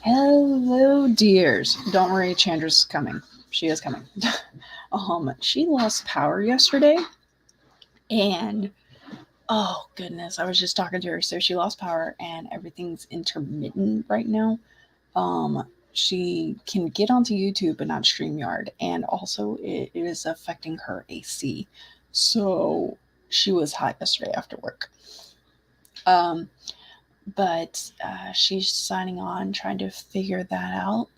Hello, dears. Don't worry, Chandra's coming. She is coming. She lost power yesterday, and oh goodness, I was just talking to her. So she lost power, and everything's intermittent right now. Um, she can get onto YouTube, but not StreamYard, and also it is affecting her AC. So she was hot yesterday after work. Um, but she's signing on, trying to figure that out.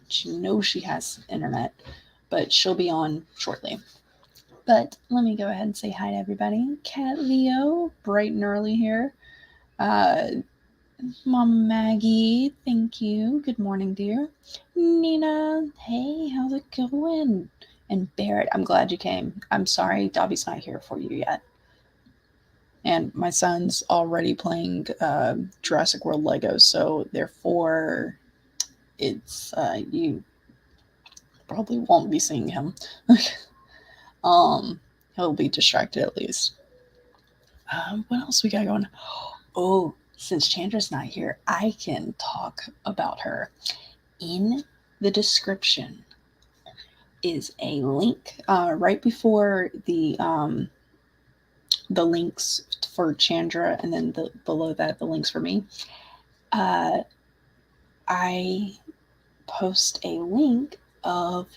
She knows she has internet, but she'll be on shortly. But let me go ahead and say hi to everybody. Cat Leo, bright and early here. Uh, Mom Maggie, thank you. Good morning, dear. Nina, hey, how's it going? And Barrett, I'm glad you came. I'm sorry Dobby's not here for you yet. And my son's already playing Jurassic World Legos, so therefore it's you probably won't be seeing him. um, he'll be distracted at least. What else we got going? Oh, since Chandra's not here, I can talk about her. In the description is a link right before the links for Chandra, and then below that the links for me. Uh, I post a link of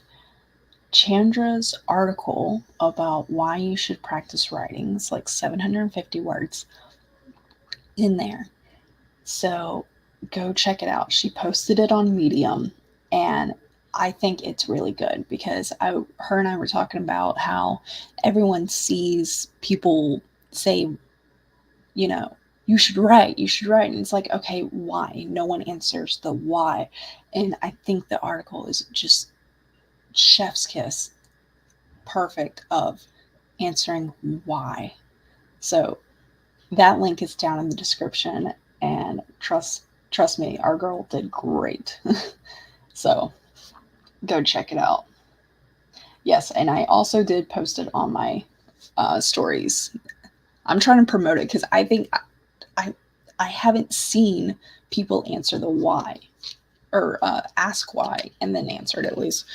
Chandra's article about why you should practice writing. It's like 750 words in there. So go check it out. She posted it on Medium, and I think it's really good because her and I were talking about how everyone sees people say, you know, you should write. And it's like, okay, why? No one answers the why. And I think the article is just chef's kiss perfect of answering why. So that link is down in the description, and trust me, our girl did great. So go check it out. Yes, and I also did post it on my stories. I'm trying to promote it because I think I I haven't seen people answer the why or ask why and then answer it at least.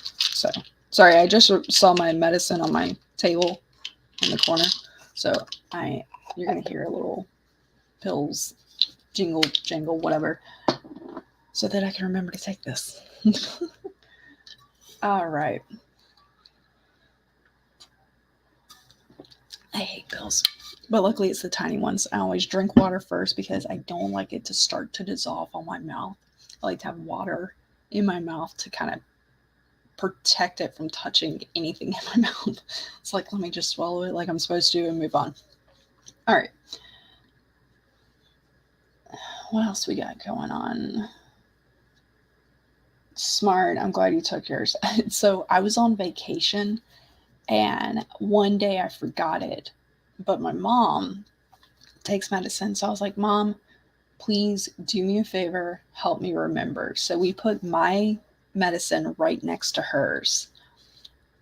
So sorry, I just saw my medicine on my table in the corner, so I you're gonna hear a little pills jingle jangle whatever, so that I can remember to take this. All right. I hate pills. But luckily, it's the tiny ones. I always drink water first because I don't like it to start to dissolve on my mouth. I like to have water in my mouth to kind of protect it from touching anything in my mouth. It's like, let me just swallow it like I'm supposed to and move on. All right. What else we got going on? Smart. I'm glad you took yours. So I was on vacation, and one day I forgot it, but my mom takes medicine. So I was like, Mom, please do me a favor, help me remember. So we put my medicine right next to hers,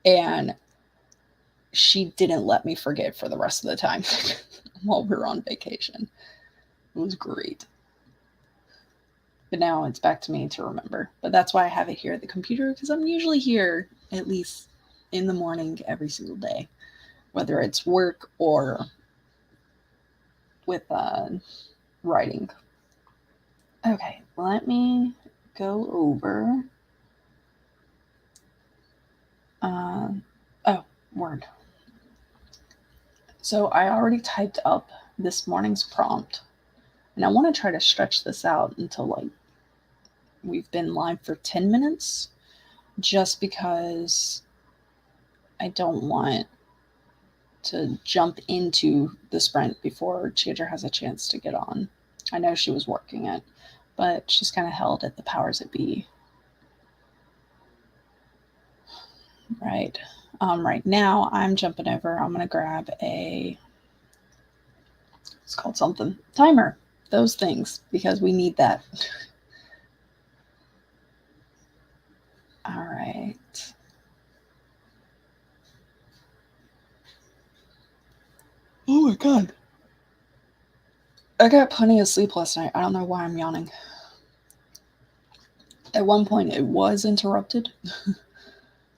and she didn't let me forget for the rest of the time while we were on vacation. It was great. But now it's back to me to remember. But that's why I have it here at the computer, because I'm usually here at least in the morning every single day, whether it's work or with writing. Okay, let me go over. Uh, oh, Word. So I already typed up this morning's prompt, and I want to try to stretch this out until like we've been live for 10 minutes, just because I don't want to jump into the sprint before Chandra has a chance to get on. I know she was working it, but she's kind of held at the powers that be. Right. Right now, I'm jumping over. I'm going to grab it's called something, timer, those things, because we need that. All right. Oh my God. I got plenty of sleep last night. I don't know why I'm yawning. At one point, it was interrupted.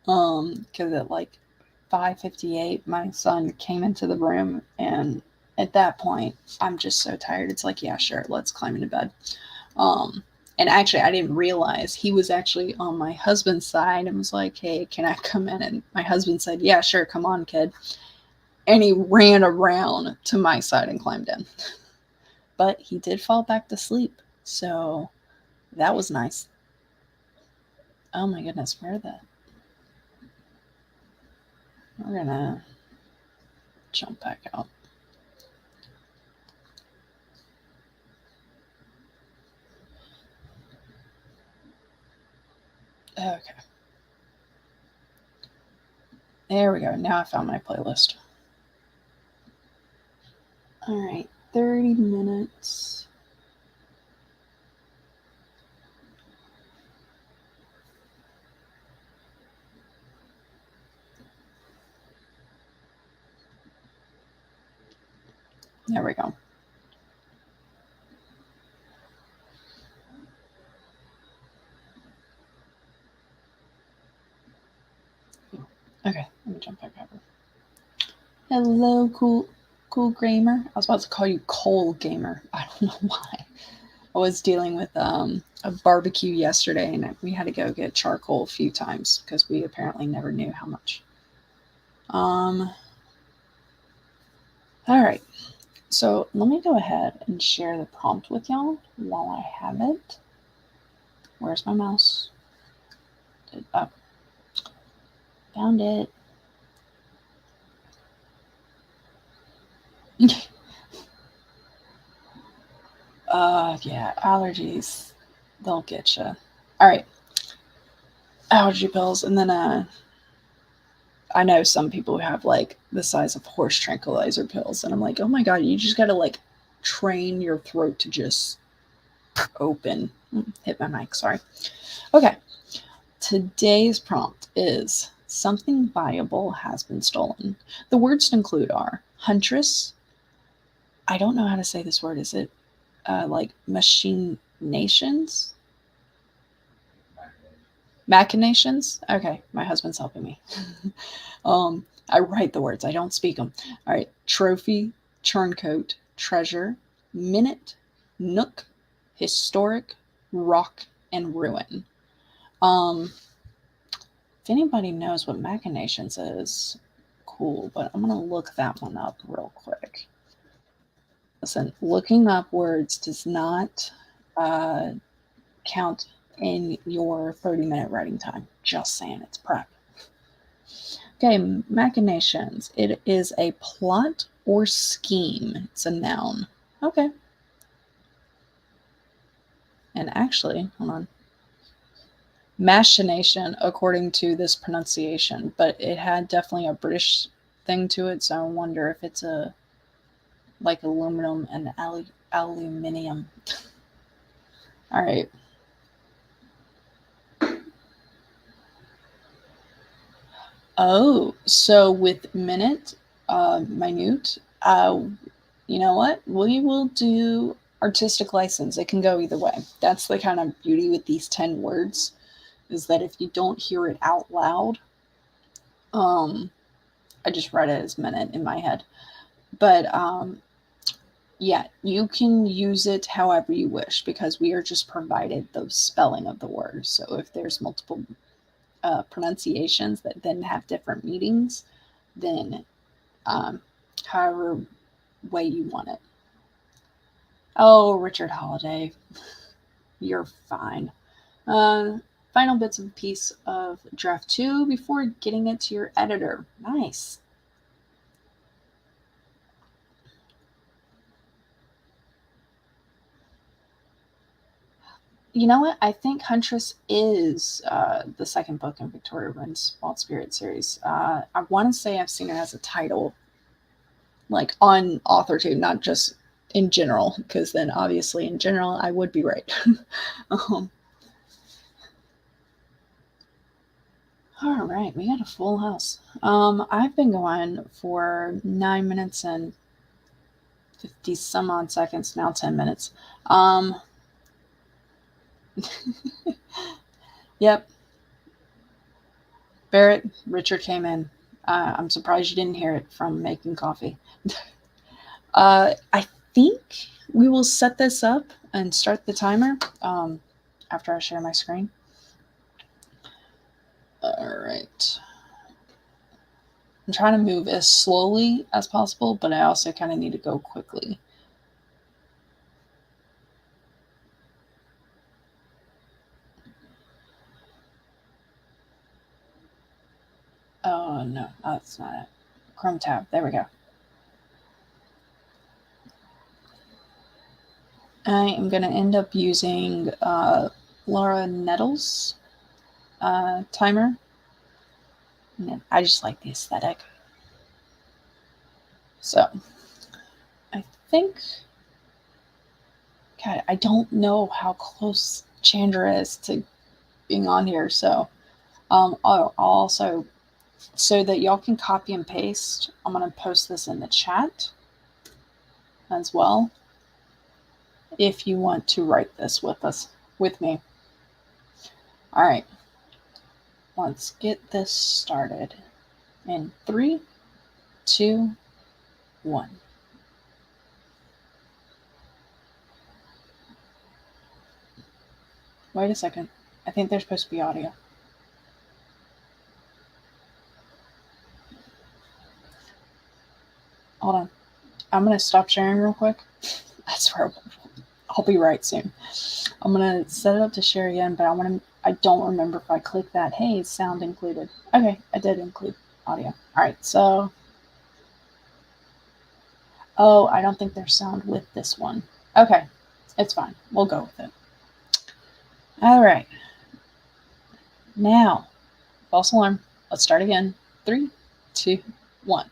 Because at like 5:58, my son came into the room, and at that point, I'm just so tired. It's like, yeah, sure, let's climb into bed. Um, and actually, I didn't realize he was actually on my husband's side and was like, hey, can I come in? And my husband said, yeah, sure, come on, kid. And he ran around to my side and climbed in. But he did fall back to sleep. So that was nice. Oh my goodness, where the. We're gonna jump back out. Okay. There we go. Now I found my playlist. All right, 30 minutes. There we go. Okay, let me jump back over. Hello, cool gamer. I was about to call you Cole Gamer. I don't know why. I was dealing with a barbecue yesterday, and we had to go get charcoal a few times because we apparently never knew how much. All right. So let me go ahead and share the prompt with y'all while I have it. Where's my mouse? Oh, found it. Yeah, allergies, they'll get you. All right, allergy pills, and then I know some people who have like the size of horse tranquilizer pills, and I'm like, oh my god, you just gotta like train your throat to just open. Hit my mic, sorry. Okay, today's prompt is something valuable has been stolen. The words to include are huntress. I don't know how to say this word. Is it like machinations? Machinations? Okay, my husband's helping me. I write the words, I don't speak them. All right, trophy, turncoat, treasure, minute, nook, historic, rock, and ruin. If anybody knows what machinations is, cool, but I'm gonna look that one up real quick. Listen, looking up words does not uh, count in your 30-minute writing time. Just saying, it's prep. Okay, machinations. It is a plot or scheme. It's a noun. Okay. And actually, hold on. Machination, according to this pronunciation, but it had definitely a British thing to it, so I wonder if it's a like aluminum and aluminium. All right. Oh, so with minute, minute, you know what? We will do artistic license. It can go either way. That's the kind of beauty with these 10 words is that if you don't hear it out loud, um, I just read it as minute in my head. But yeah, you can use it however you wish because we are just provided the spelling of the word. So if there's multiple pronunciations that then have different meanings, then however way you want it. Oh, Richard Holiday, you're fine. Uh, Final bits of a piece of draft 2 before getting it to your editor. Nice. You know what? I think Huntress is the second book in Victoria Wren's Wild Spirit series. I want to say I've seen it as a title, like on AuthorTube, not just in general, because then obviously in general I would be right. um, all right, we got a full house. I've been going for 9 minutes and 50 some odd seconds, now 10 minutes. Yep. Barrett, Richard came in. I'm surprised you didn't hear it from making coffee. I think we will set this up and start the timer after I share my screen. All right. I'm trying to move as slowly as possible, but I also kind of need to go quickly. Oh, no, that's not it. Chrome tab. There we go. I am going to end up using Laura Nettles timer. I just like the aesthetic. So, I think... God, I don't know how close Chandra is to being on here, so I'll also, so that y'all can copy and paste, I'm going to post this in the chat as well if you want to write this with me. All right, let's get this started in 3, 2, 1. Wait a second. I think there's supposed to be audio. Hold on. I'm going to stop sharing real quick. I swear I'll be right soon. I'm going to set it up to share again, but I don't remember if I clicked that. Hey, sound included. Okay, I did include audio. All right, so... Oh, I don't think there's sound with this one. Okay, it's fine. We'll go with it. All right. Now, false alarm. Let's start again. 3, 2, 1.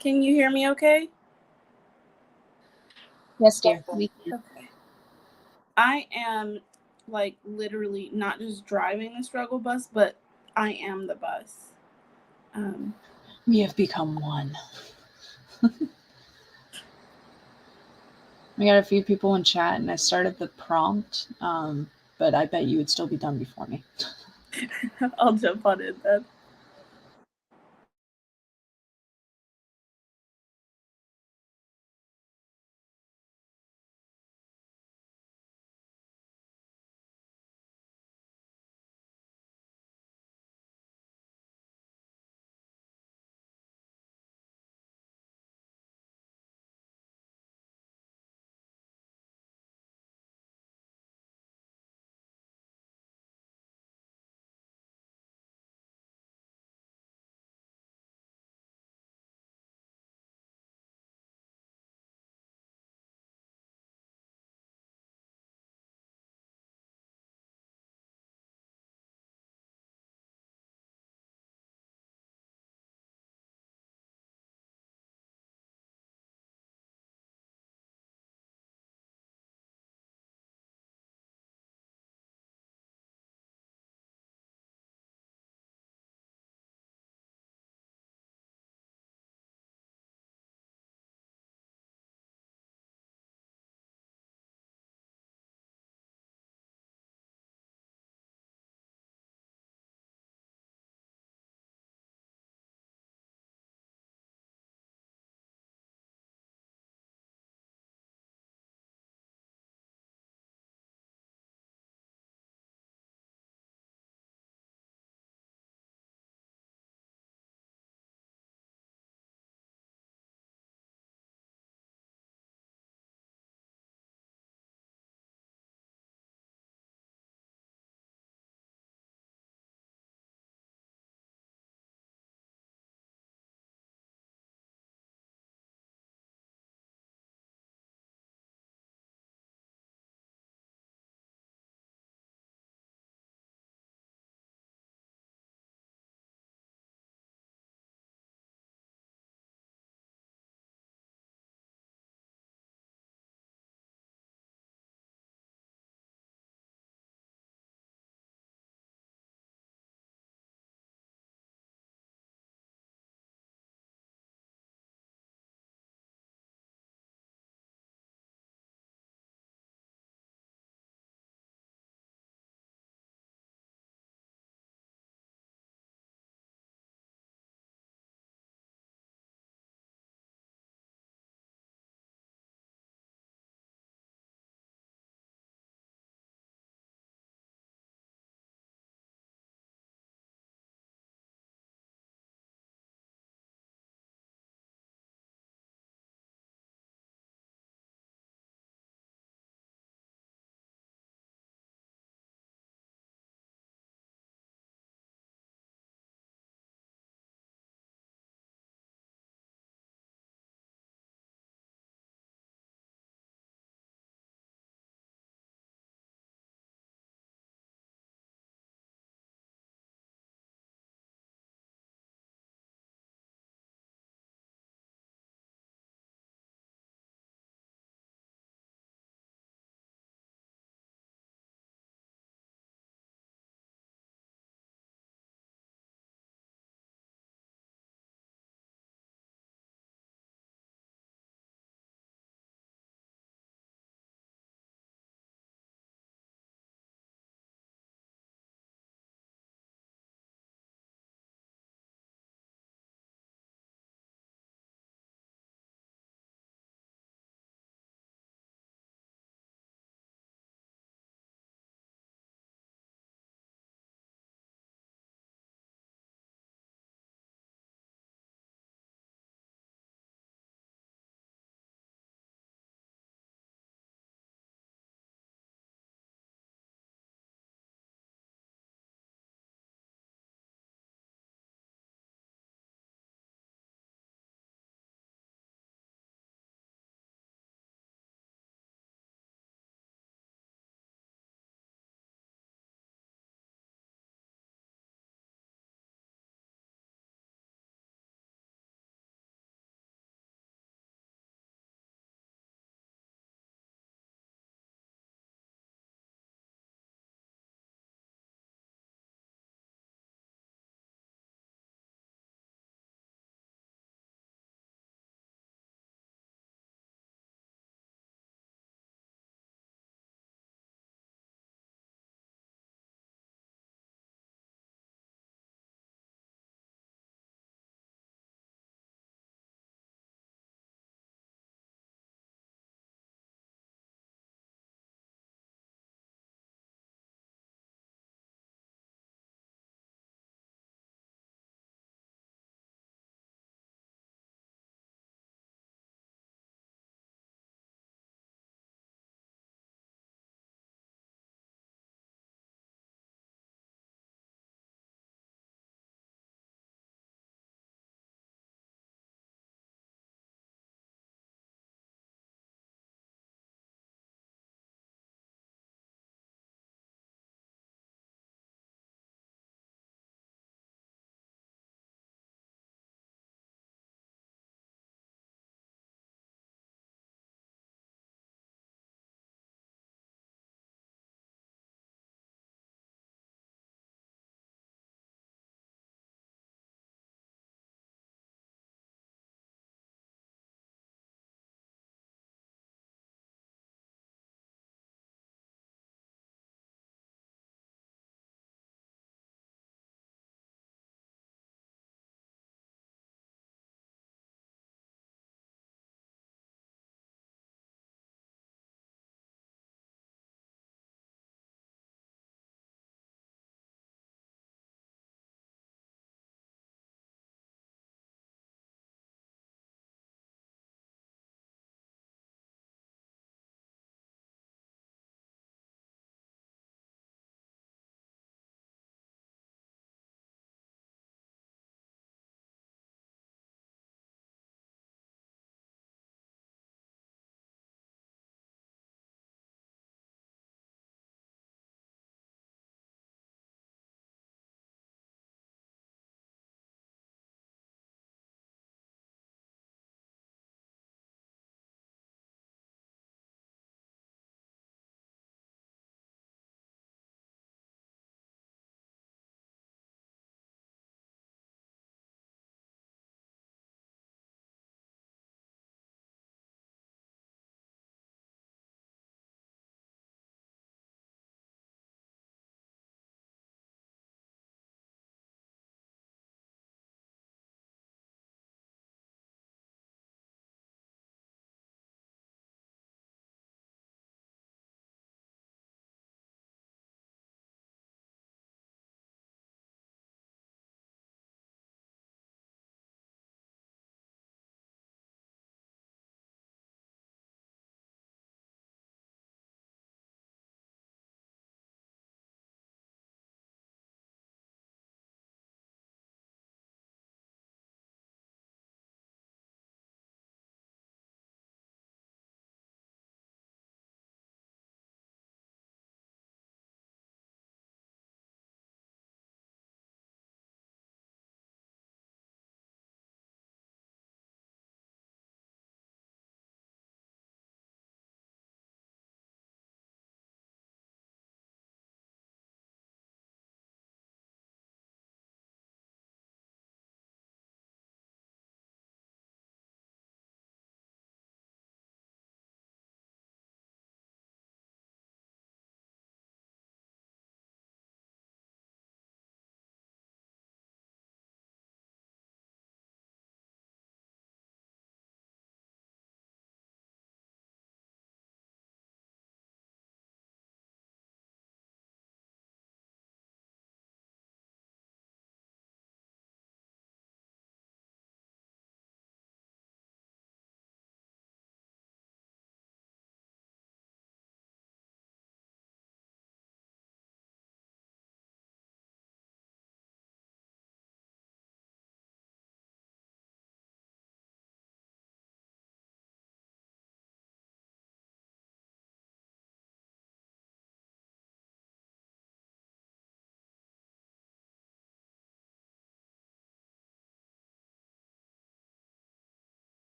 Can you hear me okay? Yes, dear. We can. Okay. I am like literally not just driving the struggle bus, but I am the bus. We have become one. We got a few people in chat, and I started the prompt, but I bet you would still be done before me. I'll jump on it then.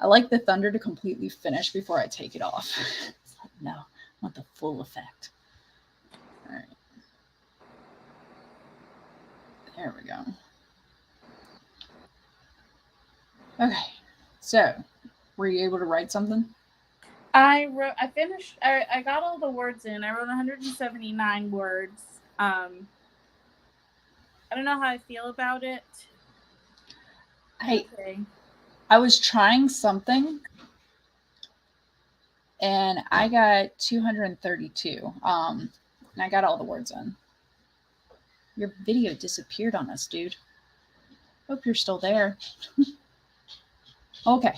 I like the thunder to completely finish before I take it off. It's like, no, I want the full effect. All right. There we go. Okay. So, were you able to write something? I finished. I got all the words in. I wrote 179 words. I don't know how I feel about it. I was trying something, and I got 232. And I got all the words in. Your video disappeared on us, dude. Hope you're still there. Okay.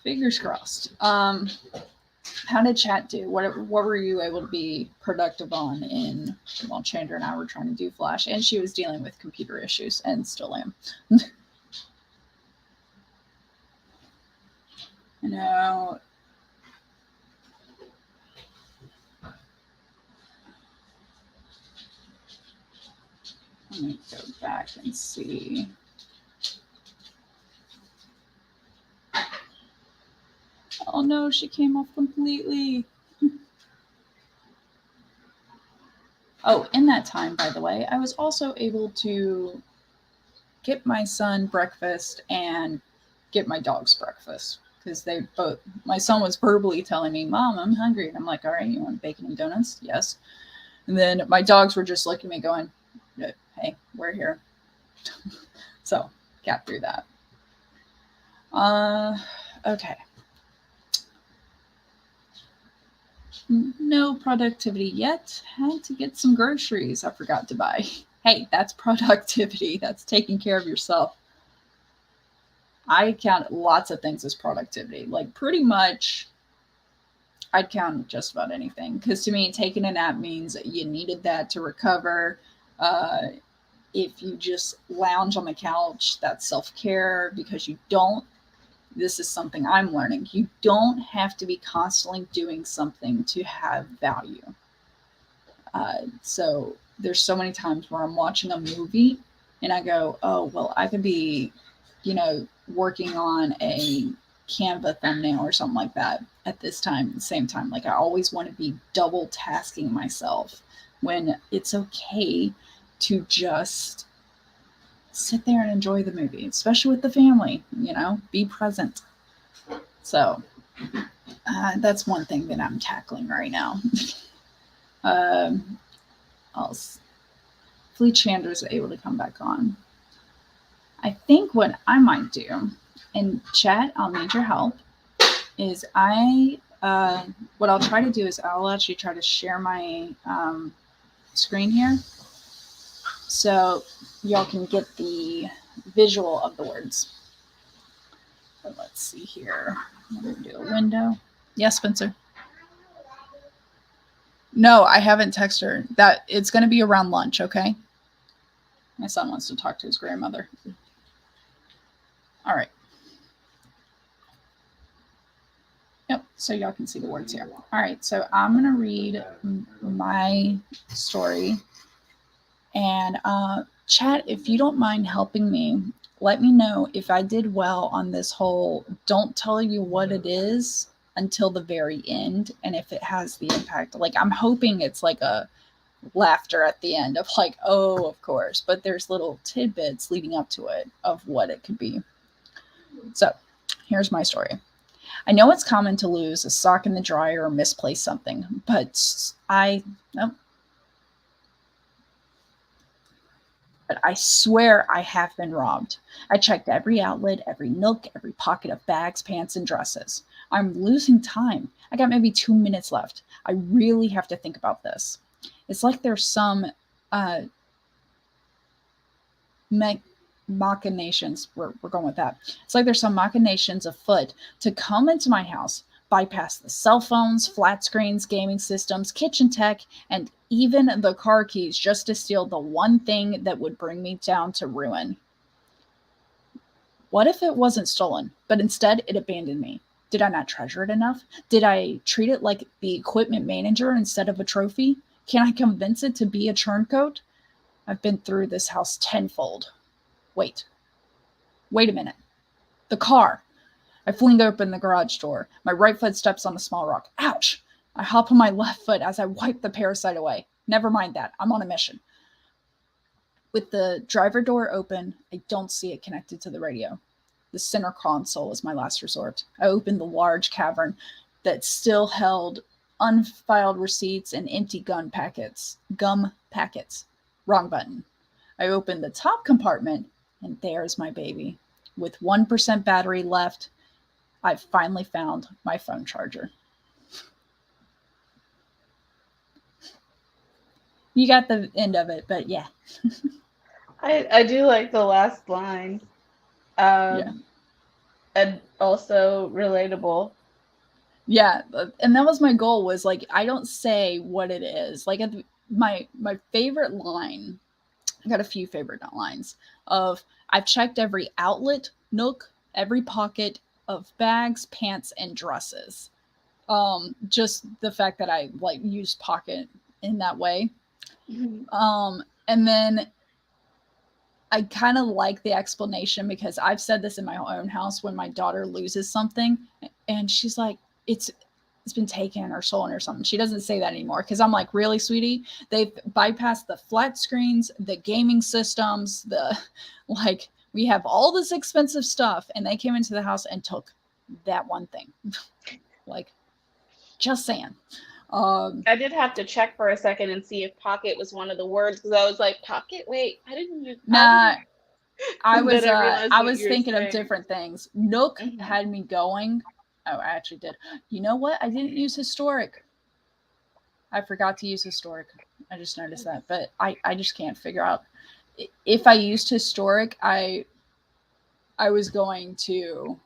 Fingers crossed. How did chat do? What were you able to be productive on in while Chandra and I were trying to do Flash, and she was dealing with computer issues and still am. You know, let me go back and see. Oh no, she came off completely. Oh, in that time, by the way, I was also able to get my son breakfast and get my dogs breakfast, because my son was verbally telling me, Mom, I'm hungry. And I'm like, all right, you want bacon and donuts? Yes. And then my dogs were just looking at me going, hey, we're here. So got through that. Okay. No productivity yet. Had to get some groceries I forgot to buy. Hey, that's productivity. That's taking care of yourself. I count lots of things as productivity. Like, pretty much, I'd count just about anything. Because to me, taking a nap means you needed that to recover. If you just lounge on the couch, that's self-care, because you don't. This is something I'm learning. You don't have to be constantly doing something to have value. So there's so many times where I'm watching a movie and I go, oh, well, I could be, working on a Canva thumbnail or something like that at this time, the same time. Like, I always want to be double tasking myself, when it's okay to just sit there and enjoy the movie, especially with the family, be present. So that's one thing that I'm tackling right now. Hopefully Chandra's able to come back on. I think what I might do, and chat, I'll need your help, is what I'll try to do is I'll actually try to share my screen here, so y'all can get the visual of the words. But let's see here. I'm going to do a window. Yes, Spencer? No, I haven't texted her. That it's going to be around lunch, okay? My son wants to talk to his grandmother. All right. Yep, so y'all can see the words here. All right, so I'm going to read my story. And chat, if you don't mind helping me, let me know if I did well on this whole don't tell you what it is until the very end, and if it has the impact. Like, I'm hoping it's like a laughter at the end of like, oh, of course, but there's little tidbits leading up to it of what it could be. So here's my story. I know it's common to lose a sock in the dryer or misplace something, but I swear I have been robbed. I checked every outlet, every nook, every pocket of bags, pants, and dresses. I'm losing time. I got maybe 2 minutes left. I really have to think about this. It's like there's some machinations. We're going with that. It's like there's some machinations afoot to come into my house, bypass the cell phones, flat screens, gaming systems, kitchen tech, and even the car keys, just to steal the one thing that would bring me down to ruin. What if it wasn't stolen, but instead it abandoned me? Did I not treasure it enough? Did I treat it like the equipment manager instead of a trophy? Can I convince it to be a turncoat? I've been through this house tenfold. Wait a minute. The car. I fling open the garage door. My right foot steps on a small rock. Ouch! I hop on my left foot as I wipe the parasite away. Never mind that. I'm on a mission. With the driver door open, I don't see it connected to the radio. The center console is my last resort. I opened the large cavern that still held unfiled receipts and empty gum packets. Wrong button. I opened the top compartment, and there's my baby. With 1% battery left, I've finally found my phone charger. You got the end of it, but yeah. I do like the last line. Yeah. And also relatable. Yeah, and that was my goal, was like, I don't say what it is. Like my favorite line, I got a few favorite lines of, I've checked every outlet, nook, every pocket of bags, pants, and dresses. Just the fact that I like use pocket in that way. Mm-hmm. And then I kind of like the explanation, because I've said this in my own house when my daughter loses something and she's like, it's been taken or stolen or something. She doesn't say that anymore, because I'm like, really, sweetie? They've bypassed the flat screens, the gaming systems, like, we have all this expensive stuff, and they came into the house and took that one thing. Like, just saying. I did have to check for a second and see if pocket was one of the words, because I was like, pocket? Wait, I didn't use. Nah, I I was thinking of different things. Nook had me going. Oh, I actually did. You know what? I didn't use historic. I forgot to use historic. I just noticed that, but I just can't figure out. If I used historic, I was going to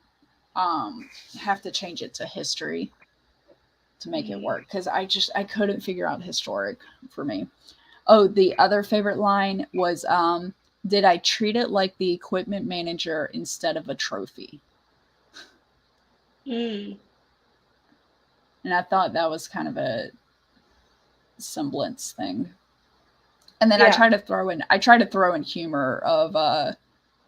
have to change it to history to make it work, because I couldn't figure out historic for me. Oh, the other favorite line was, did I treat it like the equipment manager instead of a trophy? Mm. And I thought that was kind of a semblance thing. And then I try to throw in humor of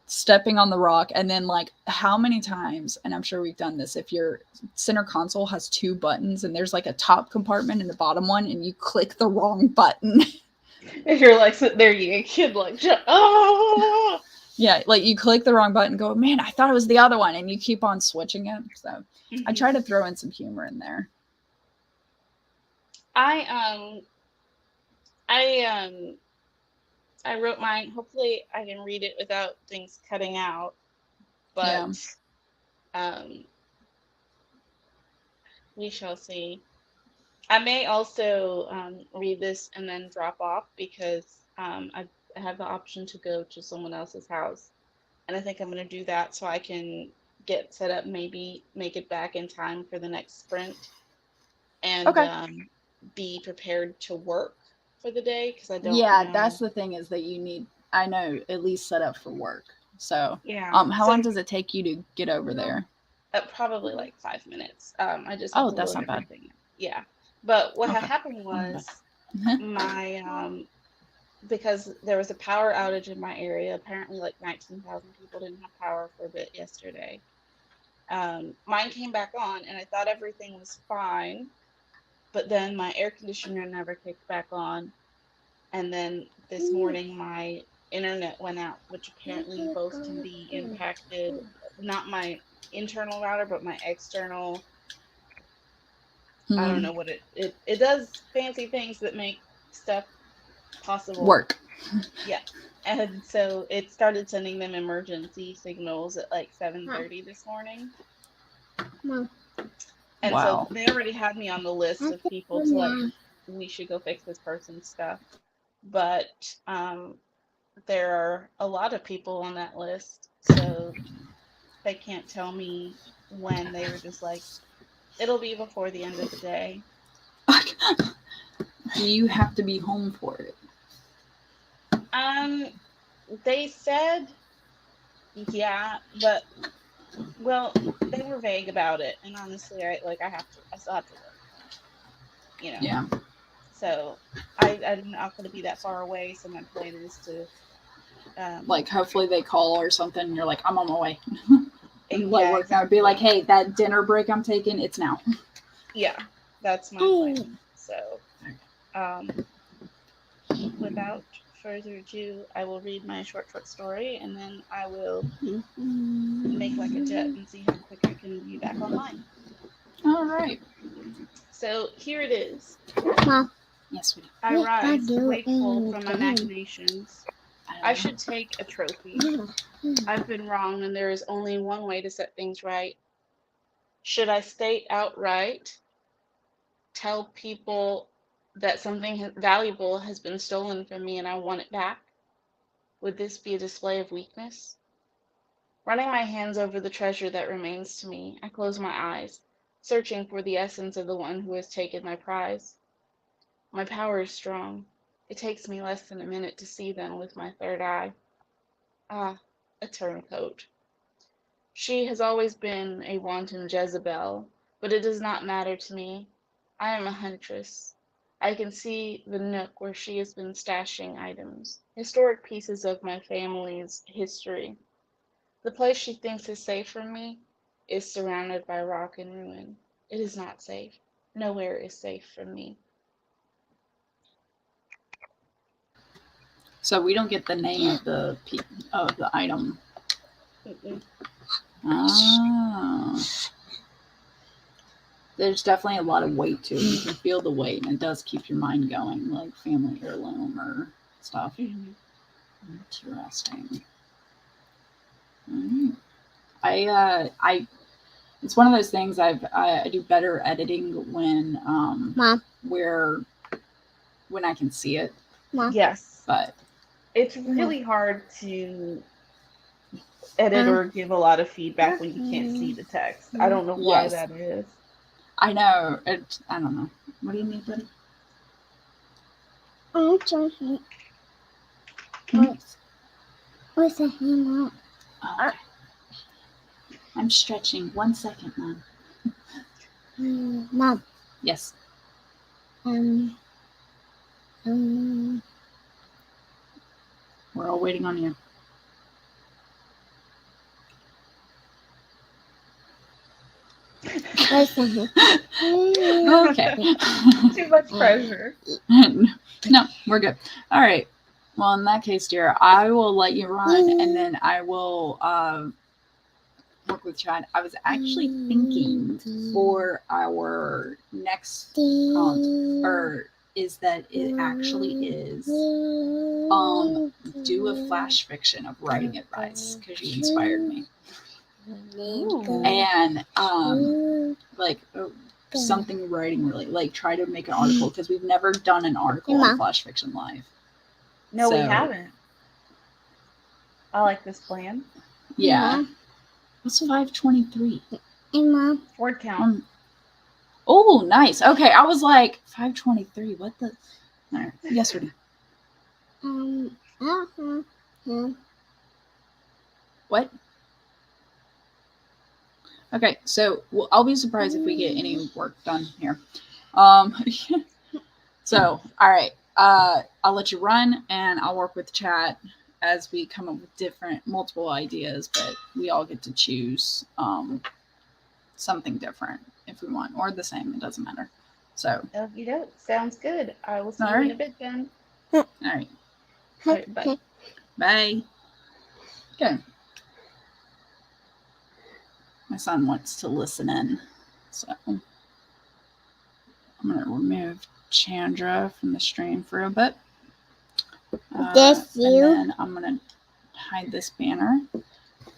stepping on the rock, and then like, how many times, and I'm sure we've done this, if your center console has two buttons and there's like a top compartment and a bottom one, and you click the wrong button. If you're like sitting there, you kid like, oh. Yeah, like you click the wrong button, go, man, I thought it was the other one, and you keep on switching it. So I try to throw in some humor in there. I wrote mine. Hopefully I can read it without things cutting out. But we shall see. I may also read this and then drop off, because I have the option to go to someone else's house. And I think I'm going to do that so I can get set up, maybe make it back in time for the next sprint, and be prepared to work for the day, because I don't know. That's the thing, is that you need, I know, at least set up for work. So how long does it take you to get over there? Probably like 5 minutes. I just that's not bad. Yeah, but what had happened was my because there was a power outage in my area. Apparently, like 19,000 people didn't have power for a bit yesterday. Mine came back on, and I thought everything was fine. But then my air conditioner never kicked back on. And then this morning, my internet went out, which apparently both can be impacted. Not my internal router, but my external. I don't know what it does fancy things that make stuff possible. Work. Yeah. And so it started sending them emergency signals at like 7:30 this morning. And so they already had me on the list of people to like, we should go fix this person's stuff. But there are a lot of people on that list, so they can't tell me when. They were just like, it'll be before the end of the day. Do you have to be home for it? They said, yeah, but well, they were vague about it, and honestly, I still have to work. You know. Yeah. So I'm not going to be that far away. So my plan is to like, hopefully they call or something, and you're like, I'm on my way. and like Yeah, work now. Be like, exactly. hey, that dinner break I'm taking, it's now. Yeah, that's my plan. So, um, without further ado, I will read my short story and then I will make like a jet and see how quick I can be back online. All right. So here it is. Mom, Yes, sweetie. I what I rise, do wakeful in from my the game? machinations. I I don't know. should take a trophy. I've been wrong, and there is only one way to set things right. Should I state outright, tell people that something valuable has been stolen from me and I want it back? Would this be a display of weakness? Running my hands over the treasure that remains to me, I close my eyes, searching for the essence of the one who has taken my prize. My power is strong. It takes me less than a minute to see them with my third eye. Ah, a turncoat. She has always been a wanton Jezebel, but it does not matter to me. I am a huntress. I can see the nook where she has been stashing items, historic pieces of my family's history. The place she thinks is safe from me is surrounded by rock and ruin. It is not safe. Nowhere is safe from me. So we don't get the name of the item. Mm-mm. Ah. There's definitely a lot of weight to it. You can feel the weight, and it does keep your mind going, like family heirloom or stuff. Mhm. Interesting. Alright. I it's one of those things I do better editing when Mom, where when I can see it, Mom, Yes. but It's really hard to edit or give a lot of feedback when you can't see the text. I don't know why yes, that is. I know it. I don't know. What do you need, buddy? I'm trying. What's the hammer? Oh, okay. I'm stretching. 1 second, Mom. Mom, Yes. um, We're all waiting on you. what's the Okay. Too much pressure. No, we're good. All right. Well, in that case, dear, I will let you run, and then I will work with Chad. I was actually thinking for our next prompt, or is that it actually is do a flash fiction of writing advice because you inspired me, and like something writing really like try to make an article because we've never done an article on Flash Fiction Live. No, we So- haven't. I like this plan. Yeah. What's 523? Mom, Word count. Oh, nice. Okay, I was like 523. What the? All right. Yes, Rudy. What? Okay, so I'll be surprised if we get any work done here. So, all right. I'll let you run, and I'll work with chat as we come up with multiple ideas, but we all get to choose something different if we want, or the same. It doesn't matter. So, Okie doke. Sounds good. I will see All you in right. a bit then. all right. All right, bye. Bye. Okay. My son wants to listen in, so I'm going to remove Chandra from the stream for a bit. Just you? And then I'm going to hide this banner.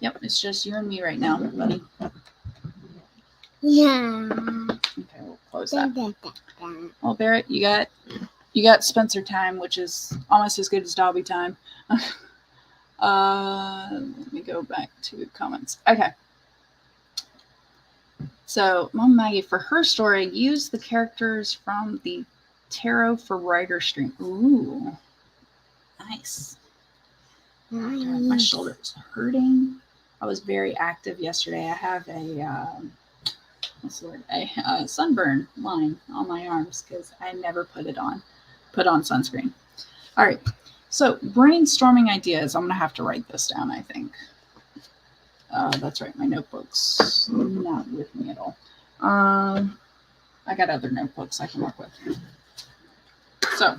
Yep, it's just you and me right now, buddy. Yeah. Okay, we'll close that. Well, Barrett, you got Spencer time, which is almost as good as Dobby time. Let me go back to comments. Okay. So, Mom Maggie, for her story, use the characters from the Tarot for Writer stream. Ooh, nice. My shoulder's hurting. I was very active yesterday. I have a sunburn line on my arms because I never put on sunscreen. All right. So brainstorming ideas. I'm gonna have to write this down, I think. That's right. My notebook's not with me at all. I got other notebooks I can work with. So.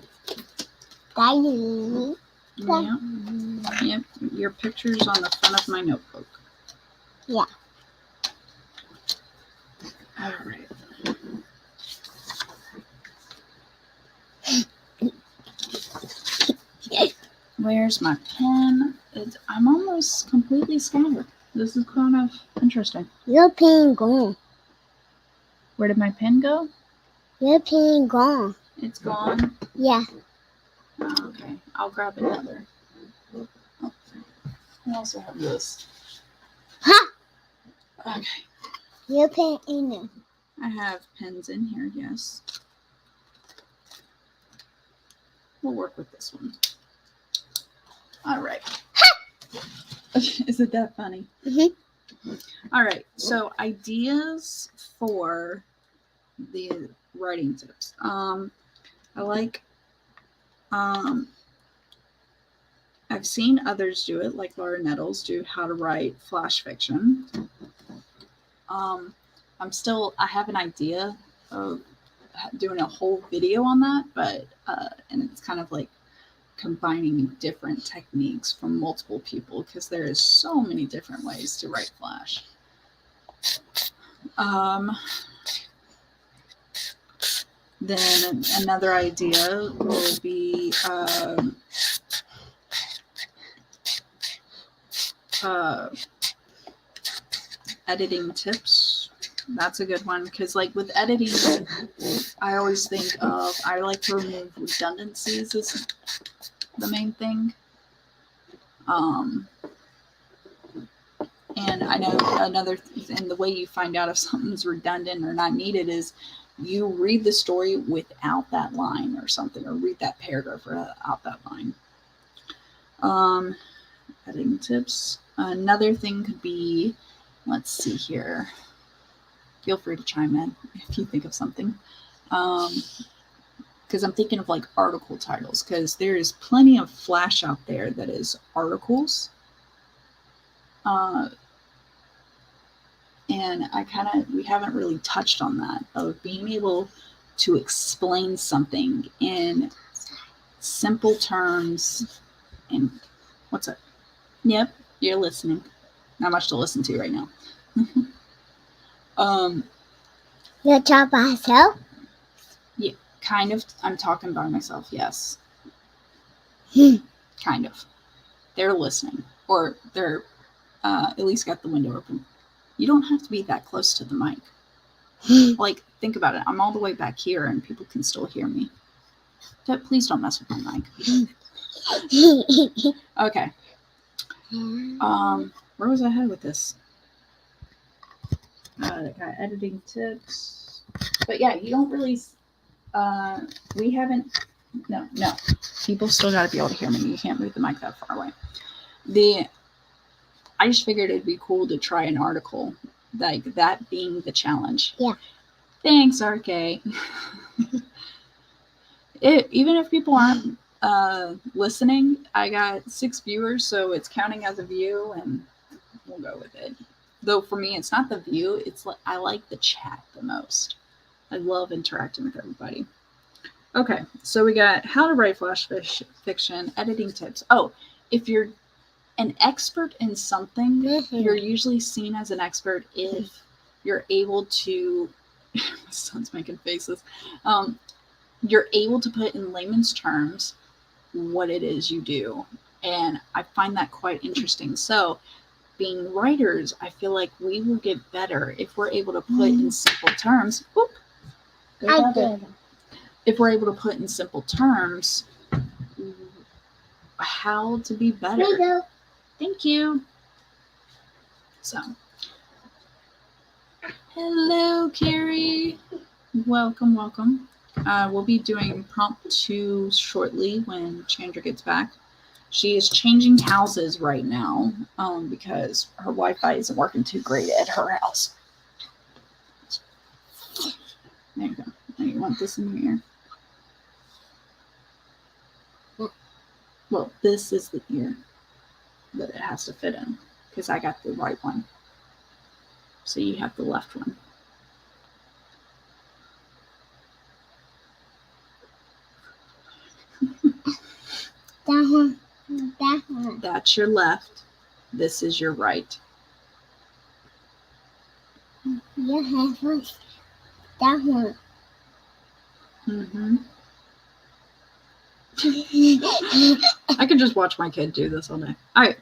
Daddy. Yeah. Yep. Your picture's on the front of my notebook. Yeah. All right. Where's my pen? I'm almost completely scattered. This is kind of interesting. Your pen gone. Where did my pen go? Your pen gone. It's gone. Yeah. Oh, okay. I'll grab another. Oh, I also have this. Ha! Okay. Your pen in there. I have pens in here, yes. We'll work with this one. All right. Isn't that funny? Mm-hmm. All right. So ideas for the writing tips. I like. I've seen others do it, like Laura Nettles do how to write flash fiction. I have an idea of doing a whole video on that, but and it's kind of like combining different techniques from multiple people because there is so many different ways to write flash. Then another idea will be editing tips. That's a good one because, like, with editing, I always think of I like to remove redundancies is the main thing. And I know and the way you find out if something's redundant or not needed is you read the story without that line or something, or read that paragraph without that line. Editing tips. Another thing could be, let's see here. Feel free to chime in if you think of something. Because I'm thinking of like article titles, because there is plenty of flash out there that is articles. And we haven't really touched on that, of being able to explain something in simple terms. And what's it? Yep, you're listening. Not much to listen to right now. You talk by yourself? Yeah, kind of. I'm talking by myself, yes. Kind of. They're listening, or they're at least got the window open. You don't have to be that close to the mic. Like, think about it. I'm all the way back here and people can still hear me. Please don't mess with my mic. Okay. Where was I headed with this? Got editing tips. But yeah, you don't really, we haven't, no. People still got to be able to hear me. You can't move the mic that far away. I just figured it'd be cool to try an article, like that being the challenge. Yeah. Thanks, RK. Even if people aren't listening, I got 6 viewers, so it's counting as a view, and we'll go with it. Though for me, it's not the view; it's I like the chat the most. I love interacting with everybody. Okay, so we got how to write flash fiction, editing tips. Oh, if you're an expert in something, you're usually seen as an expert if you're able to. My son's making faces. You're able to put in layman's terms what it is you do, and I find that quite interesting. So, being writers, I feel like we will get better if we're able to put in simple terms. Whoop, if we're able to put in simple terms how to be better. Thank you. So, hello, Carrie. Welcome. We'll be doing prompt 2 shortly when Chandra gets back. She is changing houses right now because her Wi-Fi isn't working too great at her house. There you go. Now you want this in your ear? Well, this is the ear that it has to fit in. because I got the right one. So you have the left one. That one. That one. That's your left. This is your right. You have one. That one. Mm-hmm. I can just watch my kid do this all day. All right.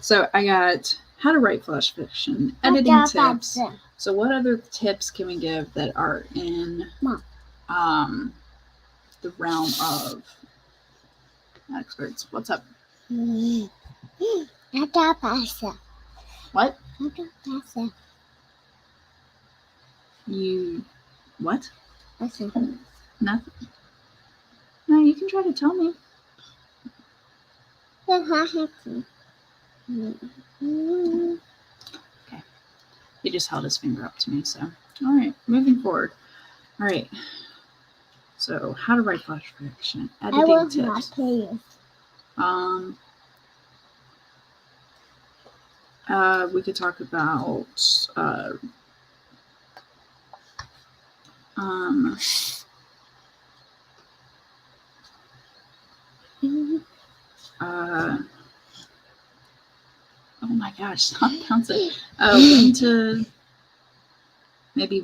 So I got how to write flash fiction, editing tips. So what other tips can we give that are in the realm of experts? What's up? What? You what? Nothing. No, you can try to tell me. Okay. He just held his finger up to me, so. All right, moving forward. All right. So, how to write flash fiction. Editing tips. We could talk about oh my gosh, stop bouncing.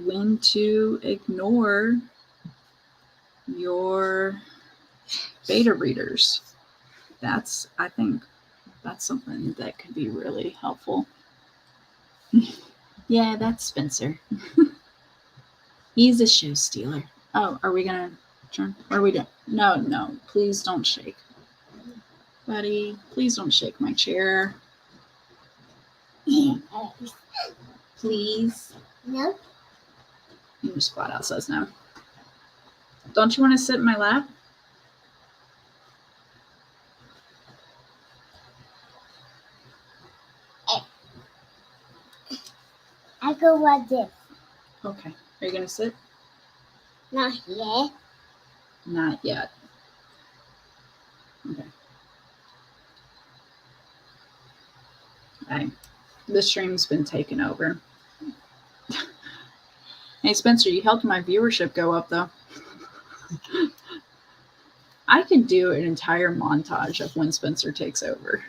When to ignore your beta readers. I think that's something that could be really helpful. Yeah, that's Spencer. He's a show stealer. Oh, are we gonna turn? What are we doing? No, please don't shake. Buddy, please don't shake my chair. Please. No. You can just flat out says no. Don't you want to sit in my lap? I go like this. Okay. Are you going to sit? Not yet. Not yet. Okay. Okay. The stream's been taken over. Hey, Spencer, you helped my viewership go up, though. I could do an entire montage of when Spencer takes over.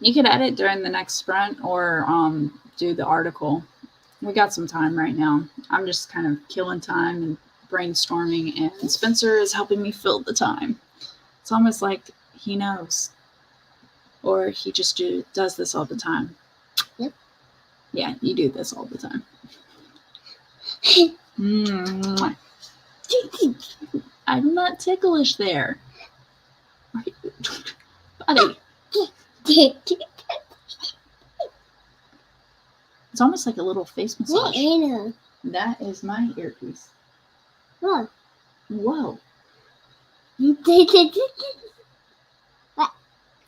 You could edit during the next sprint or do the article. We got some time right now. I'm just kind of killing time and brainstorming, and Spencer is helping me fill the time. It's almost like he knows. Or he just does this all the time. Yep. Yeah, you do this all the time. I'm not ticklish there. Buddy. It's almost like a little face massage. That is my earpiece. What? Whoa.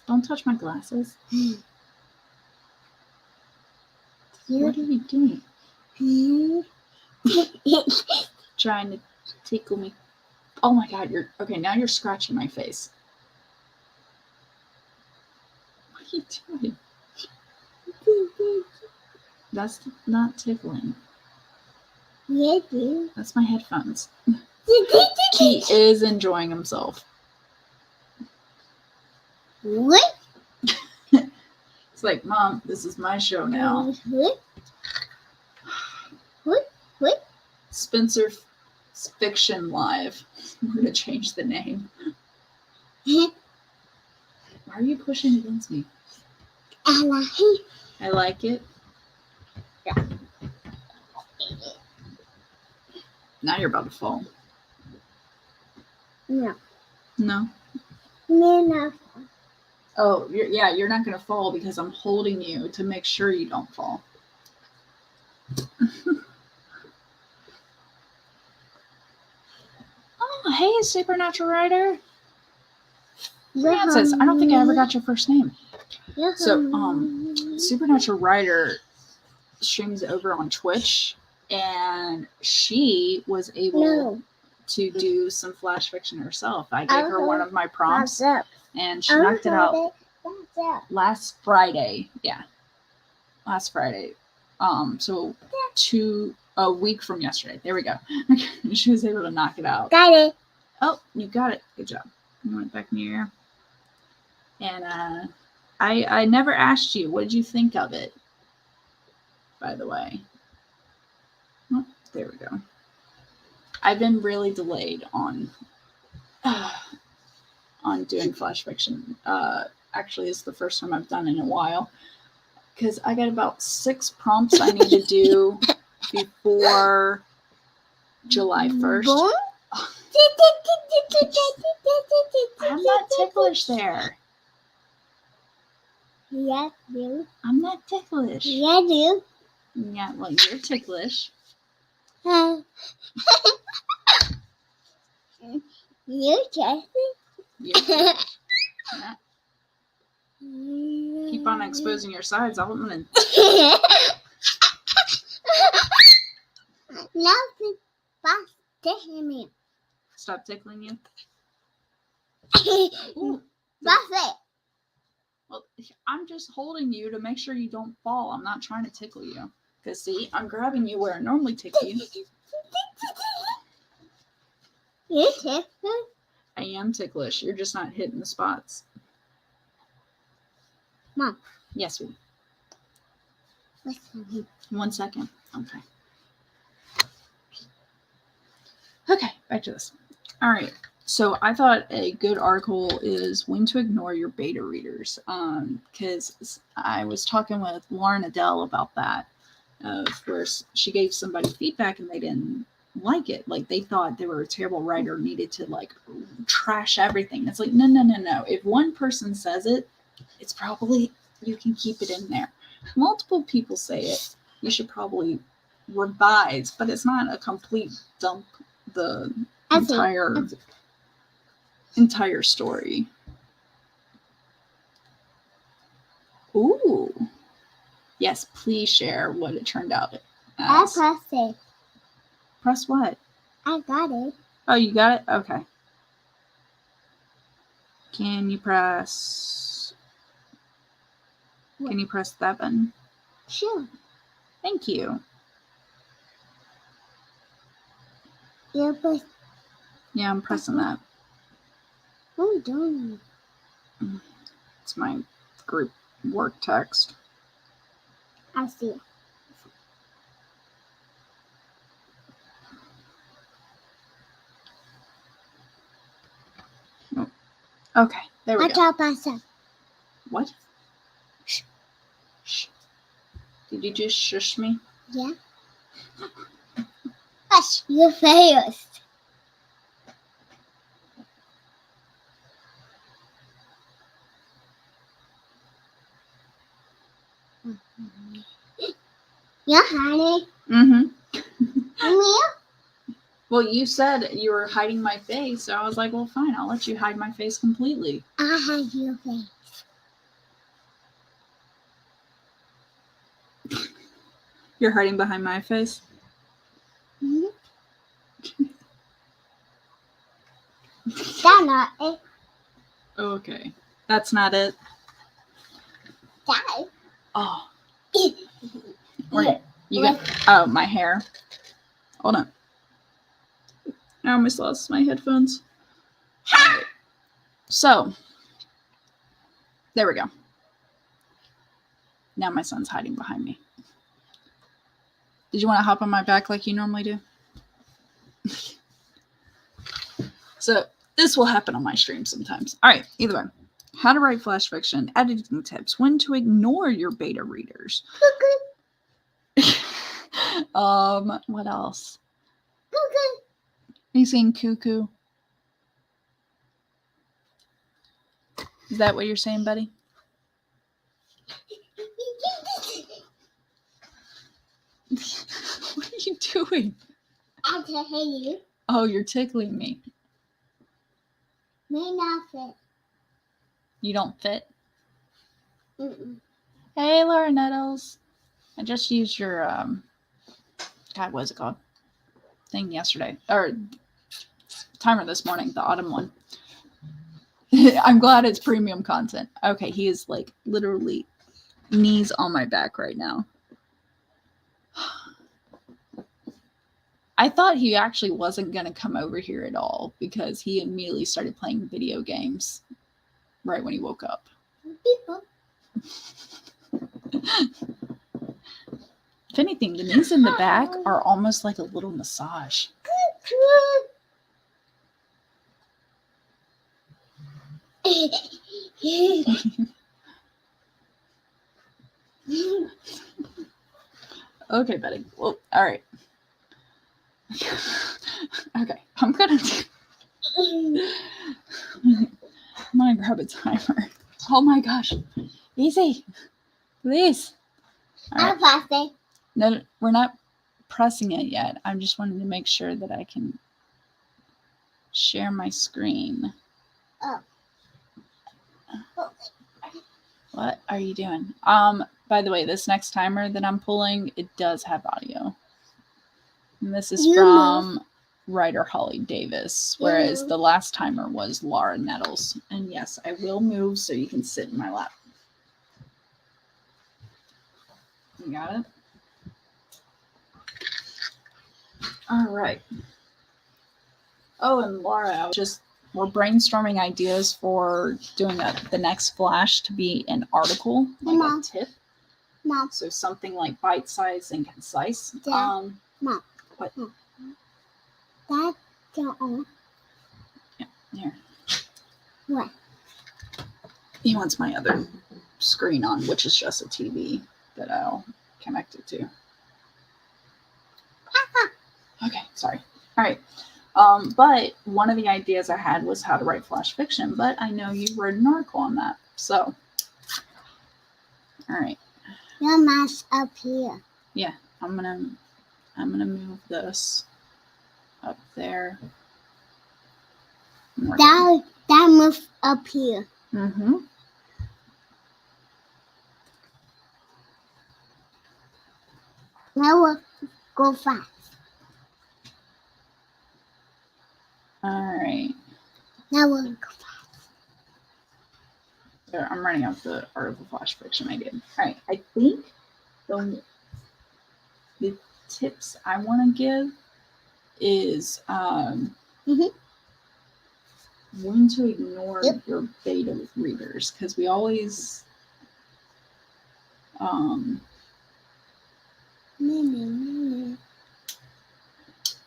Don't touch my glasses. What are you doing? Trying to tickle me. Oh my god, now you're scratching my face. What are you doing? That's not tickling. Yeah, dude. That's my headphones. He is enjoying himself. What? It's like, Mom, this is my show now. What? Spencer Fiction Live. We're going to change the name. Why are you pushing against me? I like it. Yeah. Now you're about to fall. No. No? No. Oh, you're not going to fall because I'm holding you to make sure you don't fall. Oh, hey, Supernatural Writer. Francis, I don't think I ever got your first name. So, Supernatural Writer streams over on Twitch, and she was able to do some flash fiction herself. I gave her one of my prompts, What's up? and she knocked it out What's up? last Friday. Yeah, last Friday. So a week from yesterday. There we go. She was able to knock it out. Got it. Oh, you got it. Good job. You went back in your ear. And I never asked you, what did you think of it? By the way. Oh, there we go. I've been really delayed on doing flash fiction. Actually, it's the first time I've done it in a while. Because I got about 6 prompts I need to do before July 1st. Boom. I'm not ticklish there. Yeah, do. I'm not ticklish. Yeah, do. Yeah, well, you're ticklish. You just You're ticklish. Yeah. Keep on exposing your sides. I'm gonna. Nothing but tickling me. Stop tickling you. Ooh. Buffet. Well, I'm just holding you to make sure you don't fall. I'm not trying to tickle you. Because, see, I'm grabbing you where I normally tickle you. You tickle? I am ticklish. You're just not hitting the spots. Mom. Yes, sweetie. What's happening? 1 second. Okay. Okay, back to this. All right. So I thought a good article is when to ignore your beta readers. Because I was talking with Lauren Adele about that. Where she gave somebody feedback and they didn't like it. Like they thought they were a terrible writer, needed to like trash everything. It's like, no. If one person says it, it's probably, you can keep it in there. Multiple people say it, you should probably revise, but it's not a complete dump the entire story. Ooh. Yes, please share what it turned out I as. pressed it. Press what? I got it. Oh, you got it? Okay. Can you press that button? Sure. Thank you. You press. Yeah, I'm pressing that. What are you doing? It's my group work text. I see. Okay, there we I go. taught myself. What? Shh. Did you just shush me? Yeah. Hush, you failed. Yeah, honey. Mm-hmm. Me? Well, you said you were hiding my face, so I was like, well, fine, I'll let you hide my face completely. I hide your face. You're hiding behind my face? Mm-hmm. That's not it. Okay. That's not it. Die. Oh. Wait, you got, oh, my hair. Hold on. I almost lost my headphones. Right. So, there we go. Now my son's hiding behind me. Did you want to hop on my back like you normally do? So, this will happen on my stream sometimes. All right, either way. How to write flash fiction, editing tips, when to ignore your beta readers. What else? Cuckoo. Are you saying cuckoo? Is that what you're saying, buddy? What are you doing? I tell you. Oh, you're tickling me. May not fit. You don't fit? Mm-mm. Hey, Laura Nettles. I just used your, God, what is it called? Thing yesterday. Or timer this morning, the autumn one. I'm glad it's premium content. Okay, he is like literally knees on my back right now. I thought he actually wasn't going to come over here at all because he immediately started playing video games right when he woke up. If anything, the knees in the back are almost like a little massage. Okay, buddy. Well, all right. Okay, I'm gonna grab a timer. Oh my gosh. Easy. Please. All right. I'm fasting. No, we're not pressing it yet. I'm just wanting to make sure that I can share my screen. Oh. What are you doing? By the way, this next timer that I'm pulling, it does have audio. And this is from writer Holly Davis, whereas the last timer was Laura Nettles. And yes, I will move so you can sit in my lap. You got it? All right. Oh, and Laura, we're brainstorming ideas for doing the next flash to be an article, like a tip. Mom. So something like bite-sized and concise. Yeah. Mom. What? That don't. Yeah, here. What? He wants my other screen on, which is just a TV that I'll connect it to. Okay, sorry. All right. But one of the ideas I had was how to write flash fiction, but I know you wrote an article on that. So, all right. Your mask up here. Yeah, I'm gonna move this up there. That move up here. Mm-hmm. Now we'll go fast. All right. Now we'll go fast. So I'm running up the article flash fiction I did. All right. I think the tips I want to give is when to ignore your beta readers, because we always Where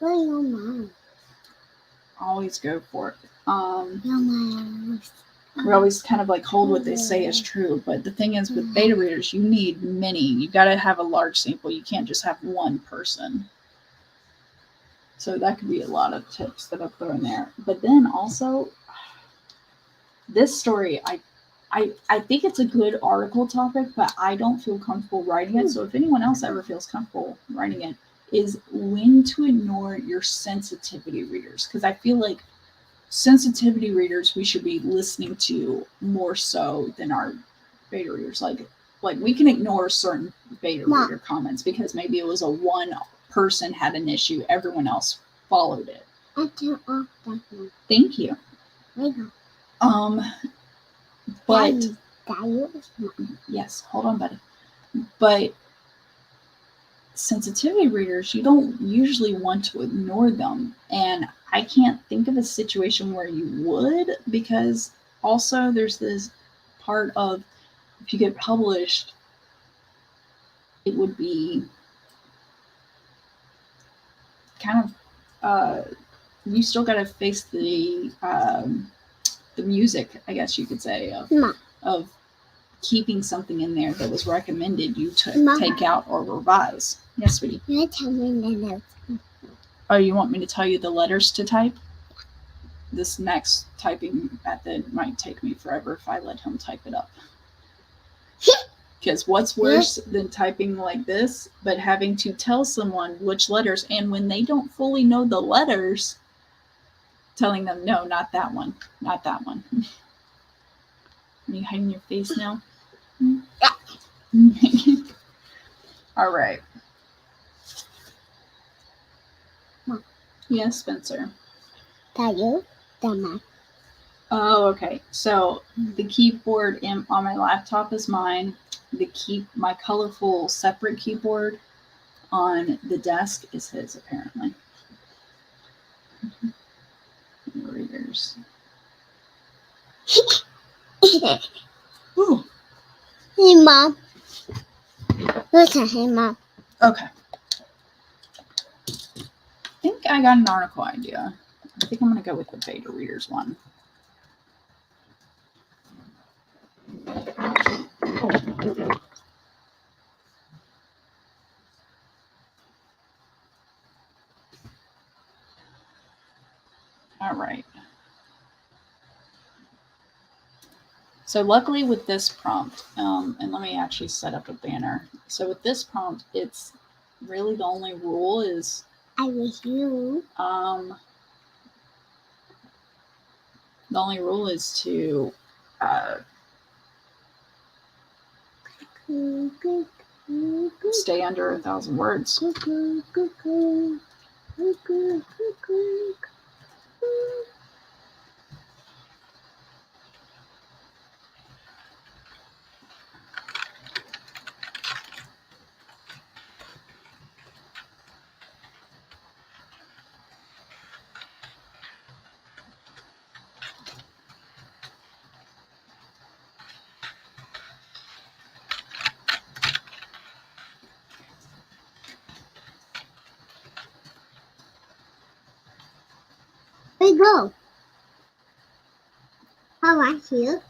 are your mom? always go for it. Your mom. We always kind of like hold what they say as true, but the thing is with beta readers, you need many. You got to have a large sample. You can't just have one person. So that could be a lot of tips that I'll throw in there. But then also, this story, I think it's a good article topic, but I don't feel comfortable writing it. So if anyone else ever feels comfortable writing it, is when to ignore your sensitivity readers. Because I feel like sensitivity readers we should be listening to more so than our beta readers. Like we can ignore certain beta reader comments because maybe it was a one person had an issue, everyone else followed it. I turn off that one. Thank you. But yes, hold on, buddy. But sensitivity readers, you don't usually want to ignore them, and I can't think of a situation where you would, because also there's this part of if you get published, it would be kind of you still got to face the music, I guess you could say, of keeping something in there that was recommended you to take out or revise. Yes, sweetie. Can you tell me the notes? Oh, you want me to tell you the letters to type? This next typing method might take me forever if I let him type it up. Because what's worse than typing like this, but having to tell someone which letters, and when they don't fully know the letters, telling them, no, not that one, not that one. Are you hiding your face now? Yeah. All right. Yes, Spencer. That you? That mine. Oh, okay. So the keyboard on my laptop is mine. My colorful separate keyboard on the desk is his, apparently. Readers. Ooh. Hey, Mom. Listen, hey, Mom. Okay. I think I got an article idea. I think I'm going to go with the beta readers one. All right. So luckily with this prompt, and let me actually set up a banner. So with this prompt, it's really the only rule is I wish you. The only rule is to stay under 1,000 words. We go. How about you?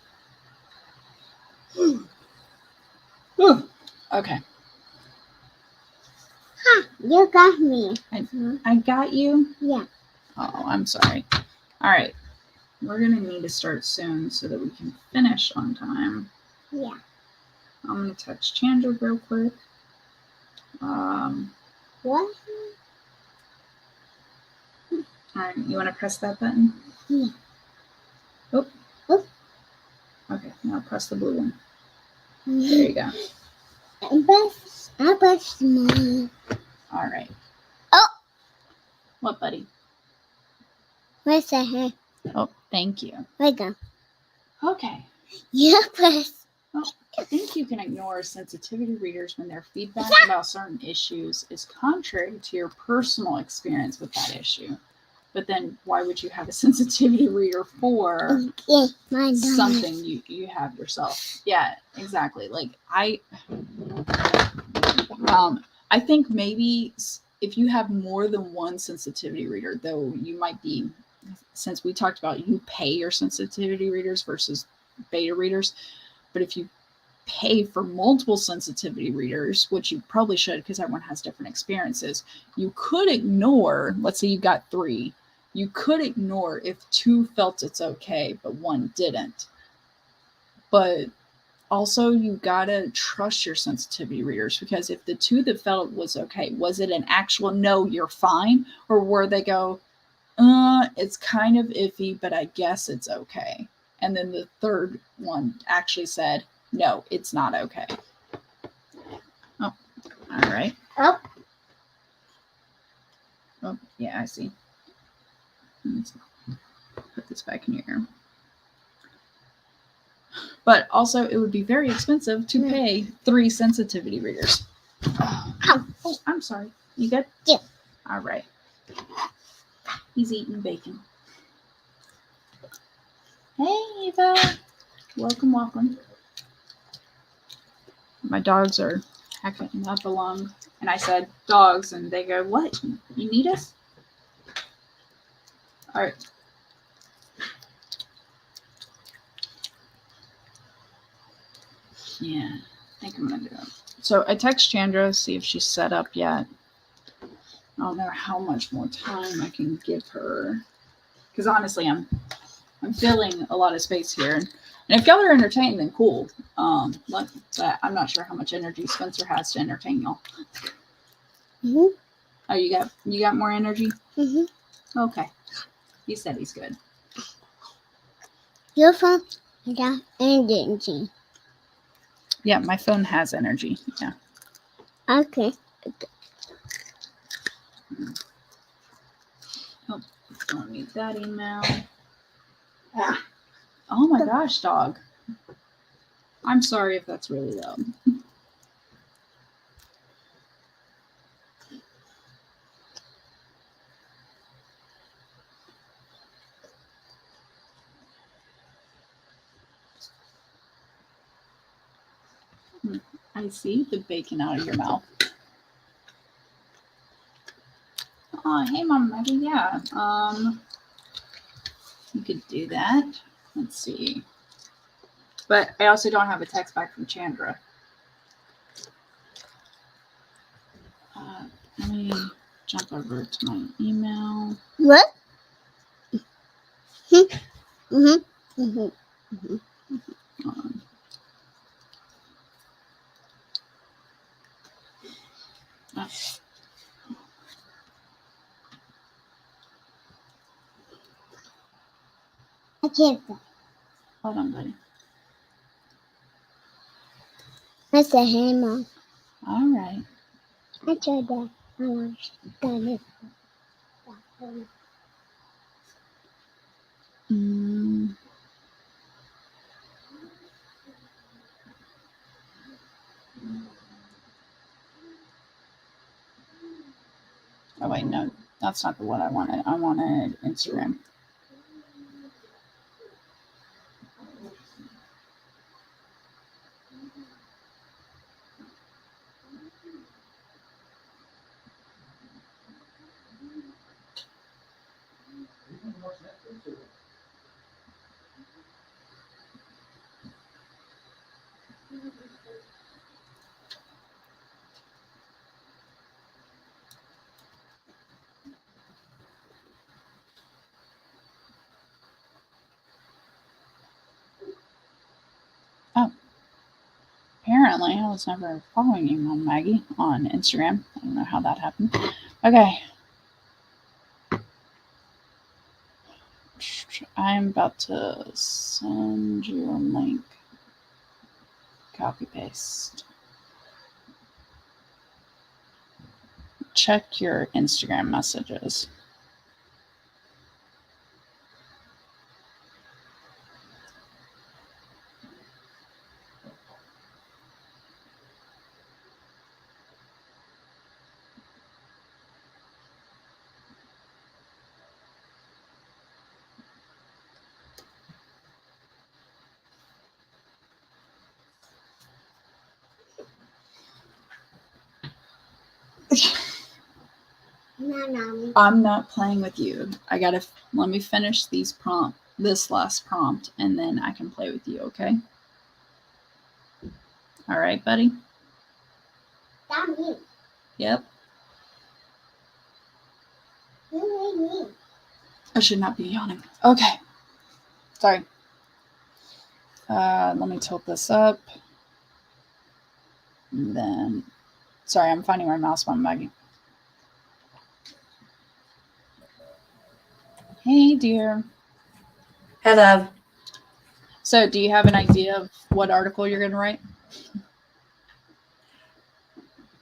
Okay. Ha! You got me. I got you. Yeah. Oh, I'm sorry. All right. We're going to need to start soon so that we can finish on time. Yeah. I'm going to text Chandra real quick. What? All right. You want to press that button? Yeah. Oh. Oh. Okay. Now press the blue one. There you go. I pressed mine. All right. Oh. What, buddy? Where's the hand? Oh, thank you. We go. Okay. You press. I think you can ignore sensitivity readers when their feedback about certain issues is contrary to your personal experience with that issue. But then why would you have a sensitivity reader for something you have yourself? Yeah, exactly. Like I think maybe if you have more than one sensitivity reader, though, you might be, since we talked about you pay your sensitivity readers versus beta readers, but if you pay for multiple sensitivity readers, which you probably should because everyone has different experiences, you could ignore, let's say you got 3, you could ignore if 2 felt it's okay, but 1 didn't. But also you gotta trust your sensitivity readers, because if the 2 that felt it was okay, was it an actual no, you're fine, or were they go, it's kind of iffy, but I guess it's okay. And then the third one actually said, no, it's not okay. Oh, all right. Oh, yeah, I see. Let's put this back in your ear. But also, it would be very expensive to pay 3 sensitivity readers. Oh, I'm sorry. You good? Yeah. All right. He's eating bacon. Hey, Eva. Welcome, welcome. My dogs are hacking up along, and I said dogs, and they go, what? You need us? All right. Yeah, I think I'm gonna do it. So I text Chandra, see if she's set up yet. I don't know how much more time I can give her, because honestly, I'm filling a lot of space here, and if y'all are entertained, then cool. But I'm not sure how much energy Spencer has to entertain y'all. Mm-hmm. Oh, you got more energy? Mm-hmm. Okay. He said he's good. Your phone got energy. Yeah, my phone has energy. Yeah. Okay. Oh, Don't need that email. Oh my gosh, dog. I'm sorry if that's really loud. I see the bacon out of your mouth. Oh, hey, Mom Maggie. Yeah. You could do that. Let's see. But I also don't have a text back from Chandra. Let me jump over to my email. What? Mm-hmm. Mm-hmm. I can't. Hold on, buddy. I said, hey, Mom. All right. I tried that. I watched that. Oh, wait, no. That's not the one I wanted. I wanted Instagram. Oh. Apparently, I was never following you, Mom Maggie, on Instagram. I don't know how that happened. Okay. I'm about to send you a link. Copy paste. Check your Instagram messages. No. I'm not playing with you. Let me finish this last prompt, and then I can play with you, okay? All right, buddy? That's me. Yep. You made me. I should not be yawning. Okay. Sorry. Let me tilt this up. And then, sorry, I'm finding my mouse button, Maggie. Hey, dear. Hello. So, do you have an idea of what article you're going to write?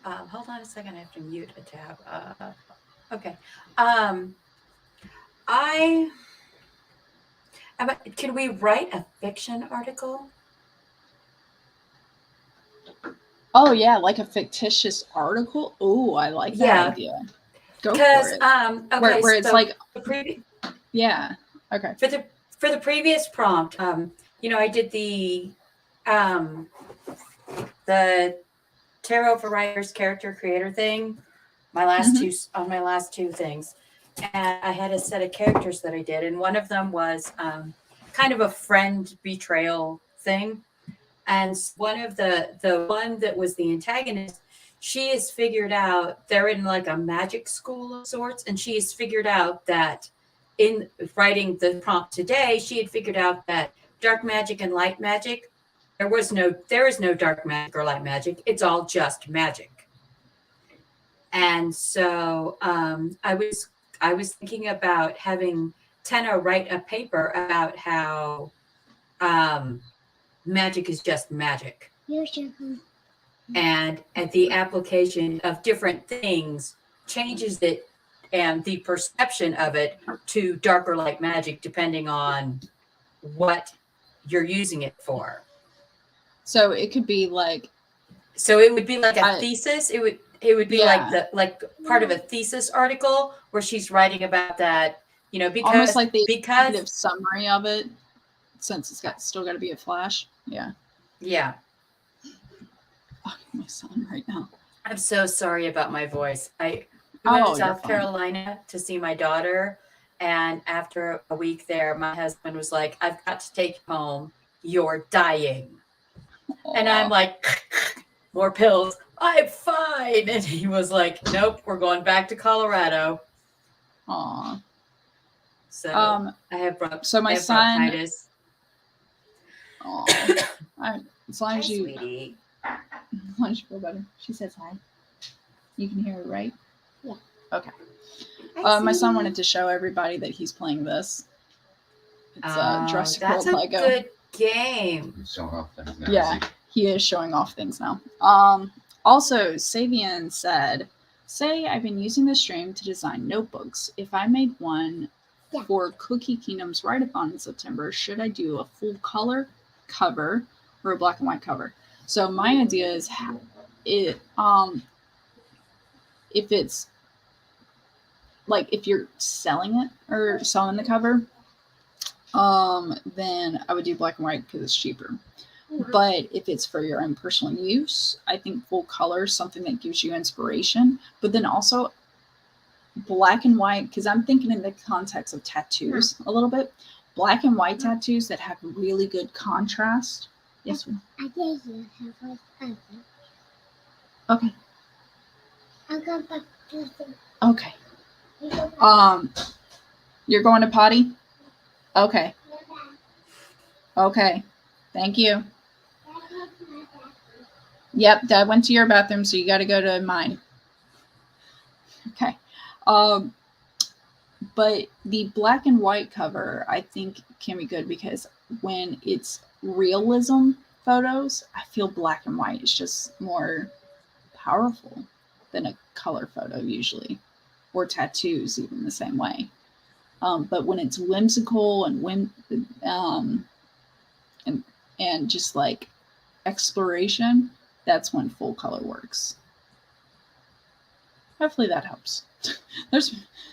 Hold on a second. I have to mute a tab. Okay. Can we write a fiction article? Oh, yeah, like a fictitious article? Oh, I like that idea. Go for it. Okay, where it's like the previous. Yeah. Okay. For the previous prompt, I did the tarot for writers character creator thing. My last two things, and I had a set of characters that I did, and one of them was kind of a friend betrayal thing, and one of the one that was the antagonist, she has figured out they're in like a magic school of sorts, and she has figured out that in writing the prompt today, she had figured out that dark magic and light magic, there is no dark magic or light magic. It's all just magic. And so I was thinking about having Tenna write a paper about how magic is just magic. And the application of different things changes it and the perception of it to dark or light magic, depending on what you're using it for. So it could be like, so it would be like a thesis. It would be Yeah. like part of a thesis article where she's writing about that, because almost like the because executive summary of it, since it's still got to be a flash. Yeah. yeah. Fuck my son right now. I'm so sorry about my voice. I Oh, went to you're South fine. Carolina to see my daughter, and after a week there, my husband was like, "I've got to take you home. You're dying." And I'm Aw. like, "More pills. I'm fine." And he was like, "Nope, we're going back to Colorado." Aw. So I have So my I have son. bronchitis. Aw. As long Hi, as you, sweetie. as long as you feel better. She says hi. You can hear her, right? Yeah. Okay. Hi, My son sweetie. wanted to show everybody that he's playing this. It's Jurassic That's World a Lego. good game. Showing off things now. Yeah, he is showing off things now. Also, Savian said, "Say I've been using the stream to design notebooks. If I made one Yeah. for Cookie Kingdom's write-a-thon in September, should I do a full color cover or a black and white cover?" So my idea is, if it's like if you're selling it or selling the cover, then I would do black and white because it's cheaper. But if it's for your own personal use, I think full color is something that gives you inspiration. But then also black and white, because I'm thinking in the context of tattoos a little bit. Black and white tattoos that have really good contrast. Yes, ma'am. I gave you have a Okay. I'll go back to the Okay. You're going to potty? Okay. Okay. Thank you. Yep, Dad went to your bathroom, so you got to go to mine. Okay. But the black and white cover, I think, can be good because when it's realism photos, I feel black and white is just more powerful than a color photo usually, or tattoos even the same way. But when it's whimsical and and just like exploration, that's when full color works. Hopefully that helps.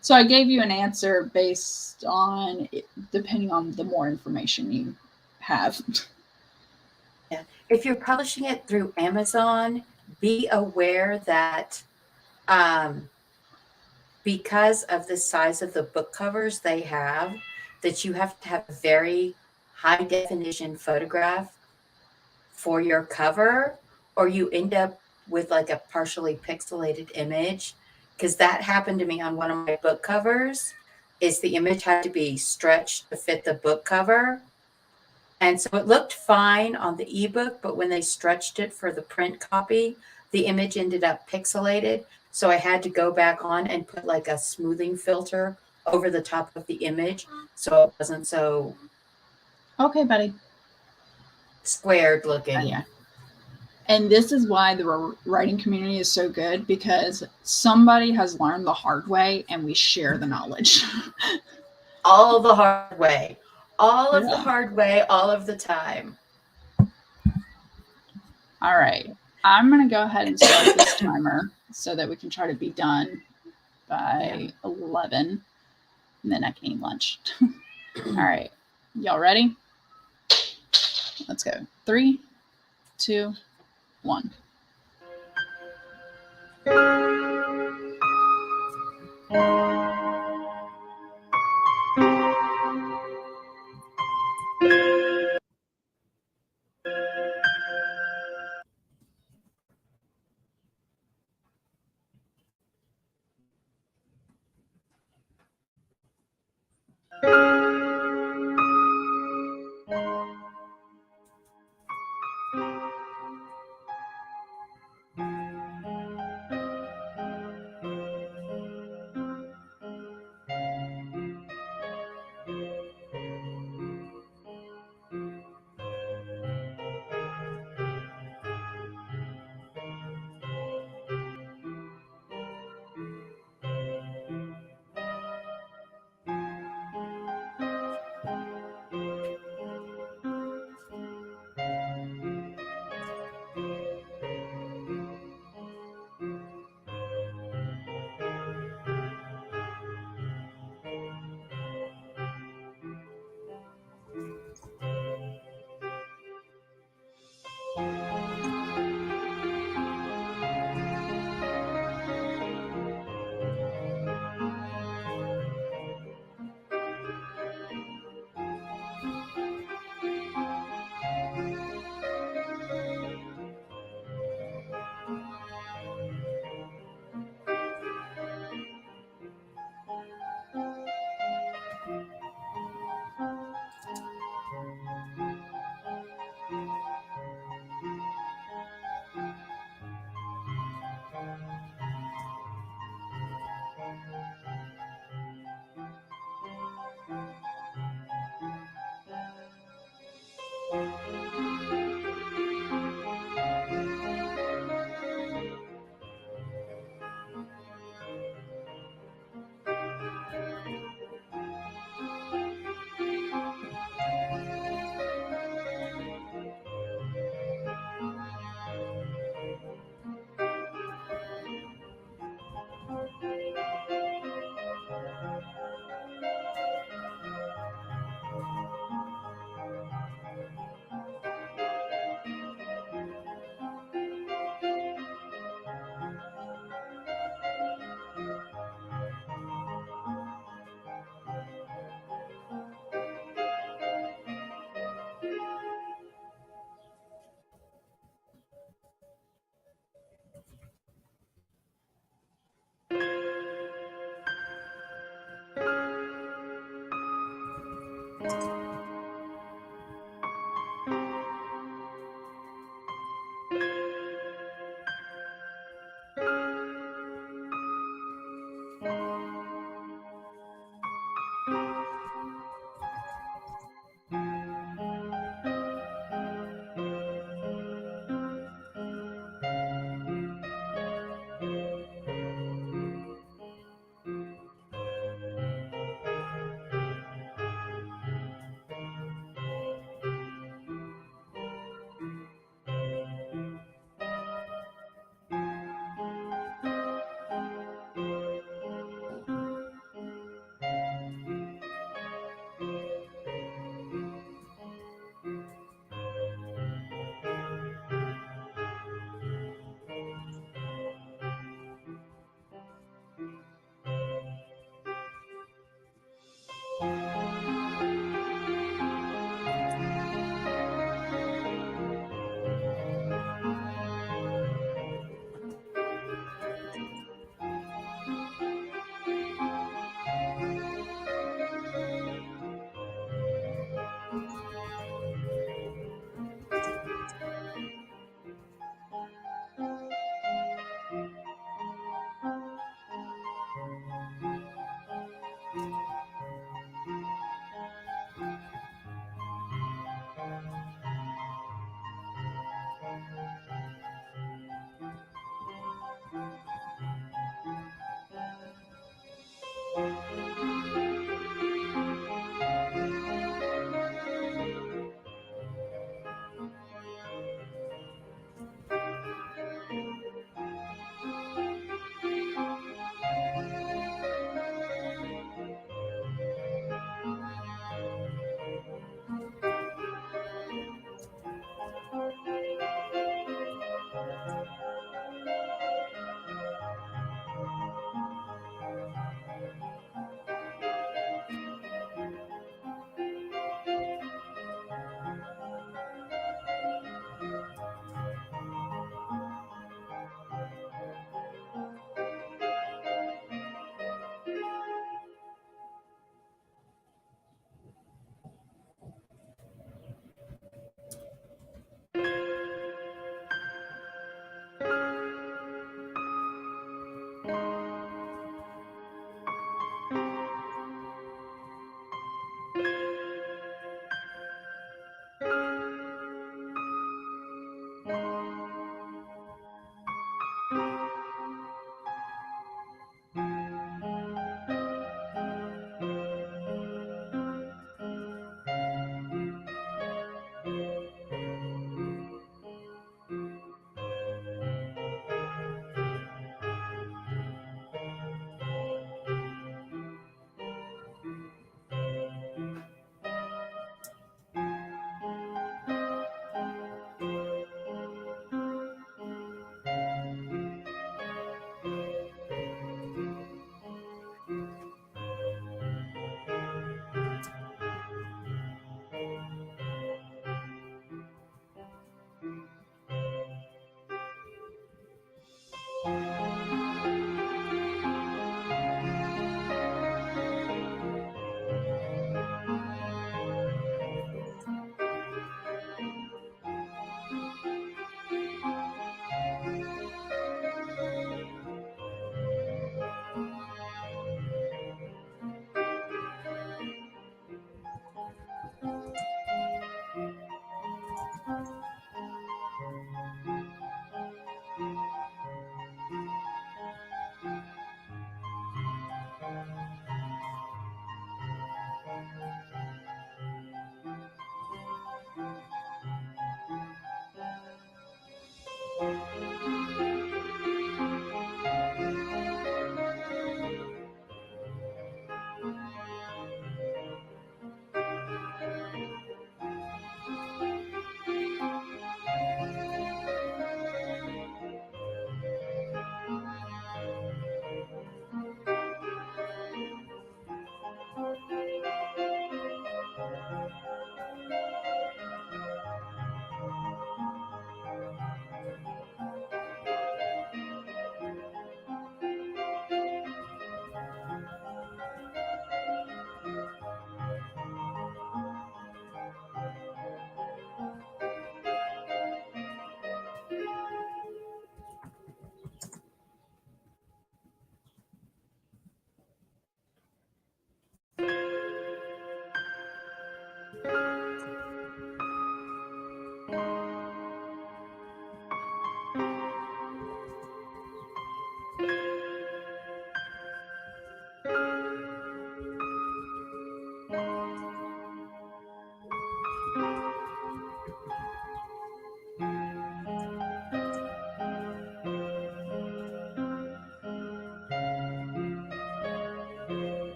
So I gave you an answer based on depending on the more information you have. Yeah. If you're publishing it through Amazon, be aware that because of the size of the book covers they have, that you have to have a very high definition photograph for your cover, or you end up with like a partially pixelated image. Because that happened to me on one of my book covers, is the image had to be stretched to fit the book cover. And so it looked fine on the ebook, but when they stretched it for the print copy, the image ended up pixelated. So I had to go back on and put like a smoothing filter over the top of the image so it wasn't so Okay, buddy. squared looking. Yeah. And this is why the writing community is so good, because somebody has learned the hard way and we share the knowledge. All the hard way. All of the Yeah. hard way, all of the time. All right. I'm going to go ahead and start this timer so that we can try to be done by 11. And then I can eat lunch. All right. Y'all ready? Let's go. 3, 2, 1.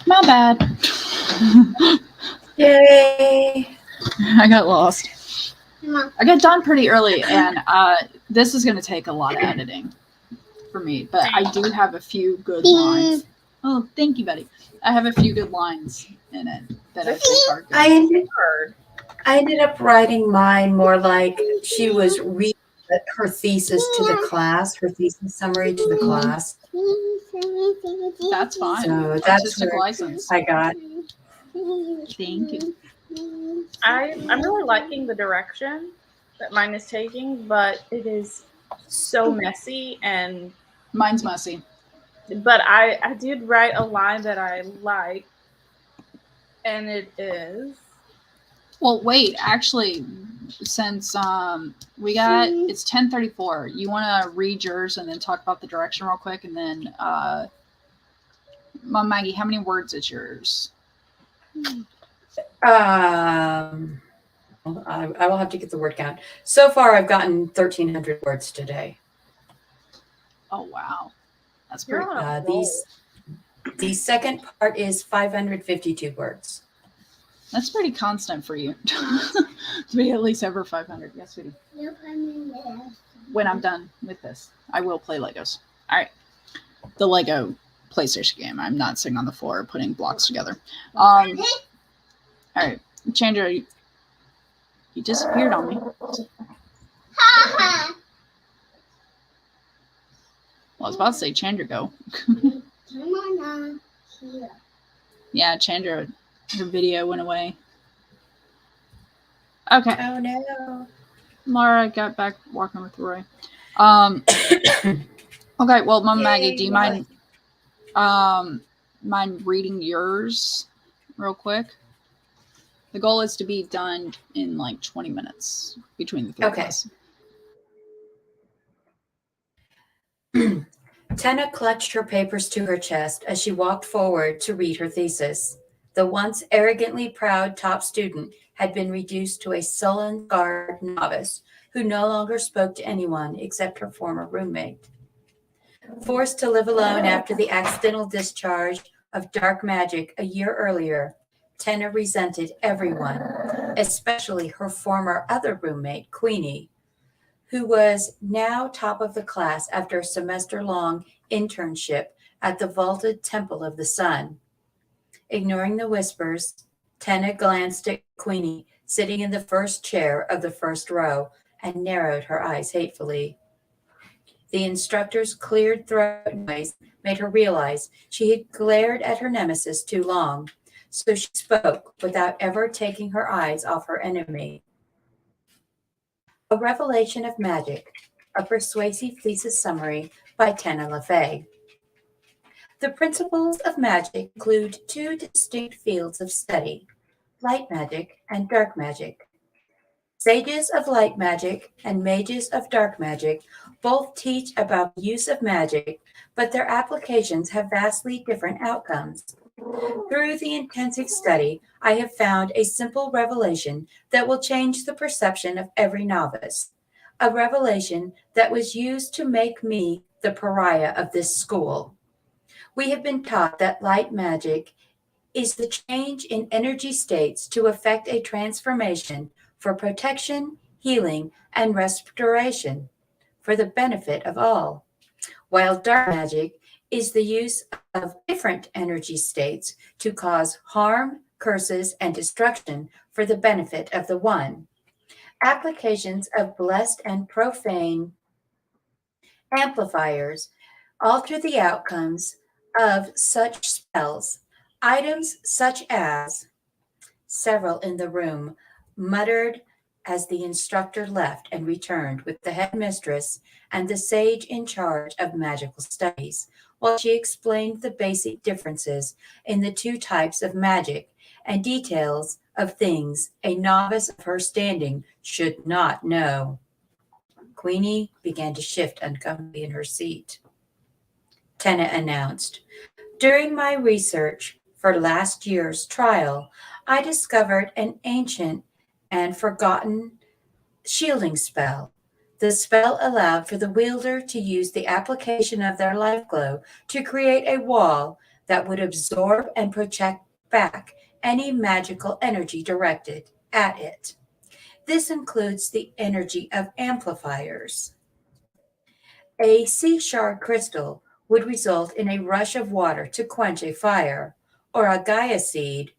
My bad. Yay! I got lost. Mom. I got done pretty early, and this is going to take a lot of editing for me, but I do have a few good lines. Oh, thank you, Betty. I have a few good lines in it that I think are good. I ended up writing mine more like she was reading her thesis to the class, her thesis summary to the class. That's fine. So that's Artistic where license. I got. Thank you. I'm really liking the direction that mine is taking, but it is so messy. And Mine's messy. but I did write a line that I like, and it is. Well, wait. Actually, since we got it's 10:34, you want to read yours and then talk about the direction real quick, and then Mom Maggie, how many words is yours? I will have to get the word count. So far, I've gotten 1,300 words today. Oh wow, that's You're pretty. on a roll. The second part is 552 words. That's pretty constant for you. To be at least over 500. Yes, sweetie. When I'm done with this, I will play Legos. All right. The Lego PlayStation game. I'm not sitting on the floor putting blocks together. All right. Chandra, you disappeared on me. Well, I was about to say, Chandra, go. Yeah, Chandra, her video went away. Okay. Oh no. Laura got back walking with Roy. Okay, well, Mom Maggie, do you mind reading yours real quick? The goal is to be done in like 20 minutes between the three of us. Tenna clutched her papers to her chest as she walked forward to read her thesis. The once arrogantly proud top student had been reduced to a sullen, scarred novice who no longer spoke to anyone except her former roommate. Forced to live alone after the accidental discharge of dark magic a year earlier, Tenna resented everyone, especially her former other roommate, Queenie, who was now top of the class after a semester-long internship at the vaulted Temple of the Sun. Ignoring the whispers, Tenna glanced at Queenie sitting in the first chair of the first row and narrowed her eyes hatefully. The instructor's cleared throat noise made her realize she had glared at her nemesis too long, so she spoke without ever taking her eyes off her enemy. A Revelation of Magic, a persuasive thesis summary by Tenna LaFay. The principles of magic include two distinct fields of study, light magic and dark magic. Sages of light magic and mages of dark magic both teach about the use of magic, but their applications have vastly different outcomes. Through the intensive study, I have found a simple revelation that will change the perception of every novice. A revelation that was used to make me the pariah of this school. We have been taught that light magic is the change in energy states to effect a transformation for protection, healing, and restoration for the benefit of all, while dark magic is the use of different energy states to cause harm, curses, and destruction for the benefit of the one. Applications of blessed and profane amplifiers alter the outcomes of such spells. Items such as several in the room muttered as the instructor left and returned with the headmistress and the sage in charge of magical studies, while she explained the basic differences in the two types of magic and details of things a novice of her standing should not know. Queenie began to shift uncomfortably in her seat. Tenna announced, "During my research for last year's trial, I discovered an ancient and forgotten shielding spell. The spell allowed for the wielder to use the application of their life glow to create a wall that would absorb and project back any magical energy directed at it. This includes the energy of amplifiers. A sea shard crystal would result in a rush of water to quench a fire, or a Gaia seed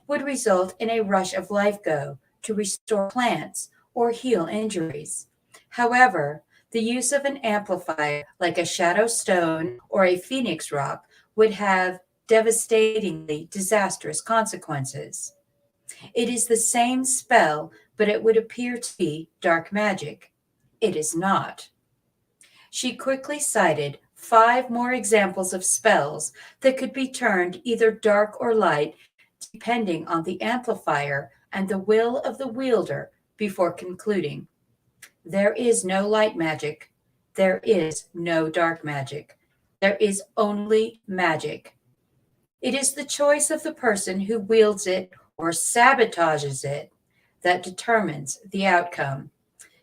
would result in a rush of life go to restore plants or heal injuries. However, the use of an amplifier like a shadow stone or a phoenix rock would have devastatingly disastrous consequences. It is the same spell, but it would appear to be dark magic. It is not. She quickly cited 5 more examples of spells that could be turned either dark or light, depending on the amplifier and the will of the wielder, before concluding. There is no light magic. There is no dark magic. There is only magic. It is the choice of the person who wields it or sabotages it that determines the outcome.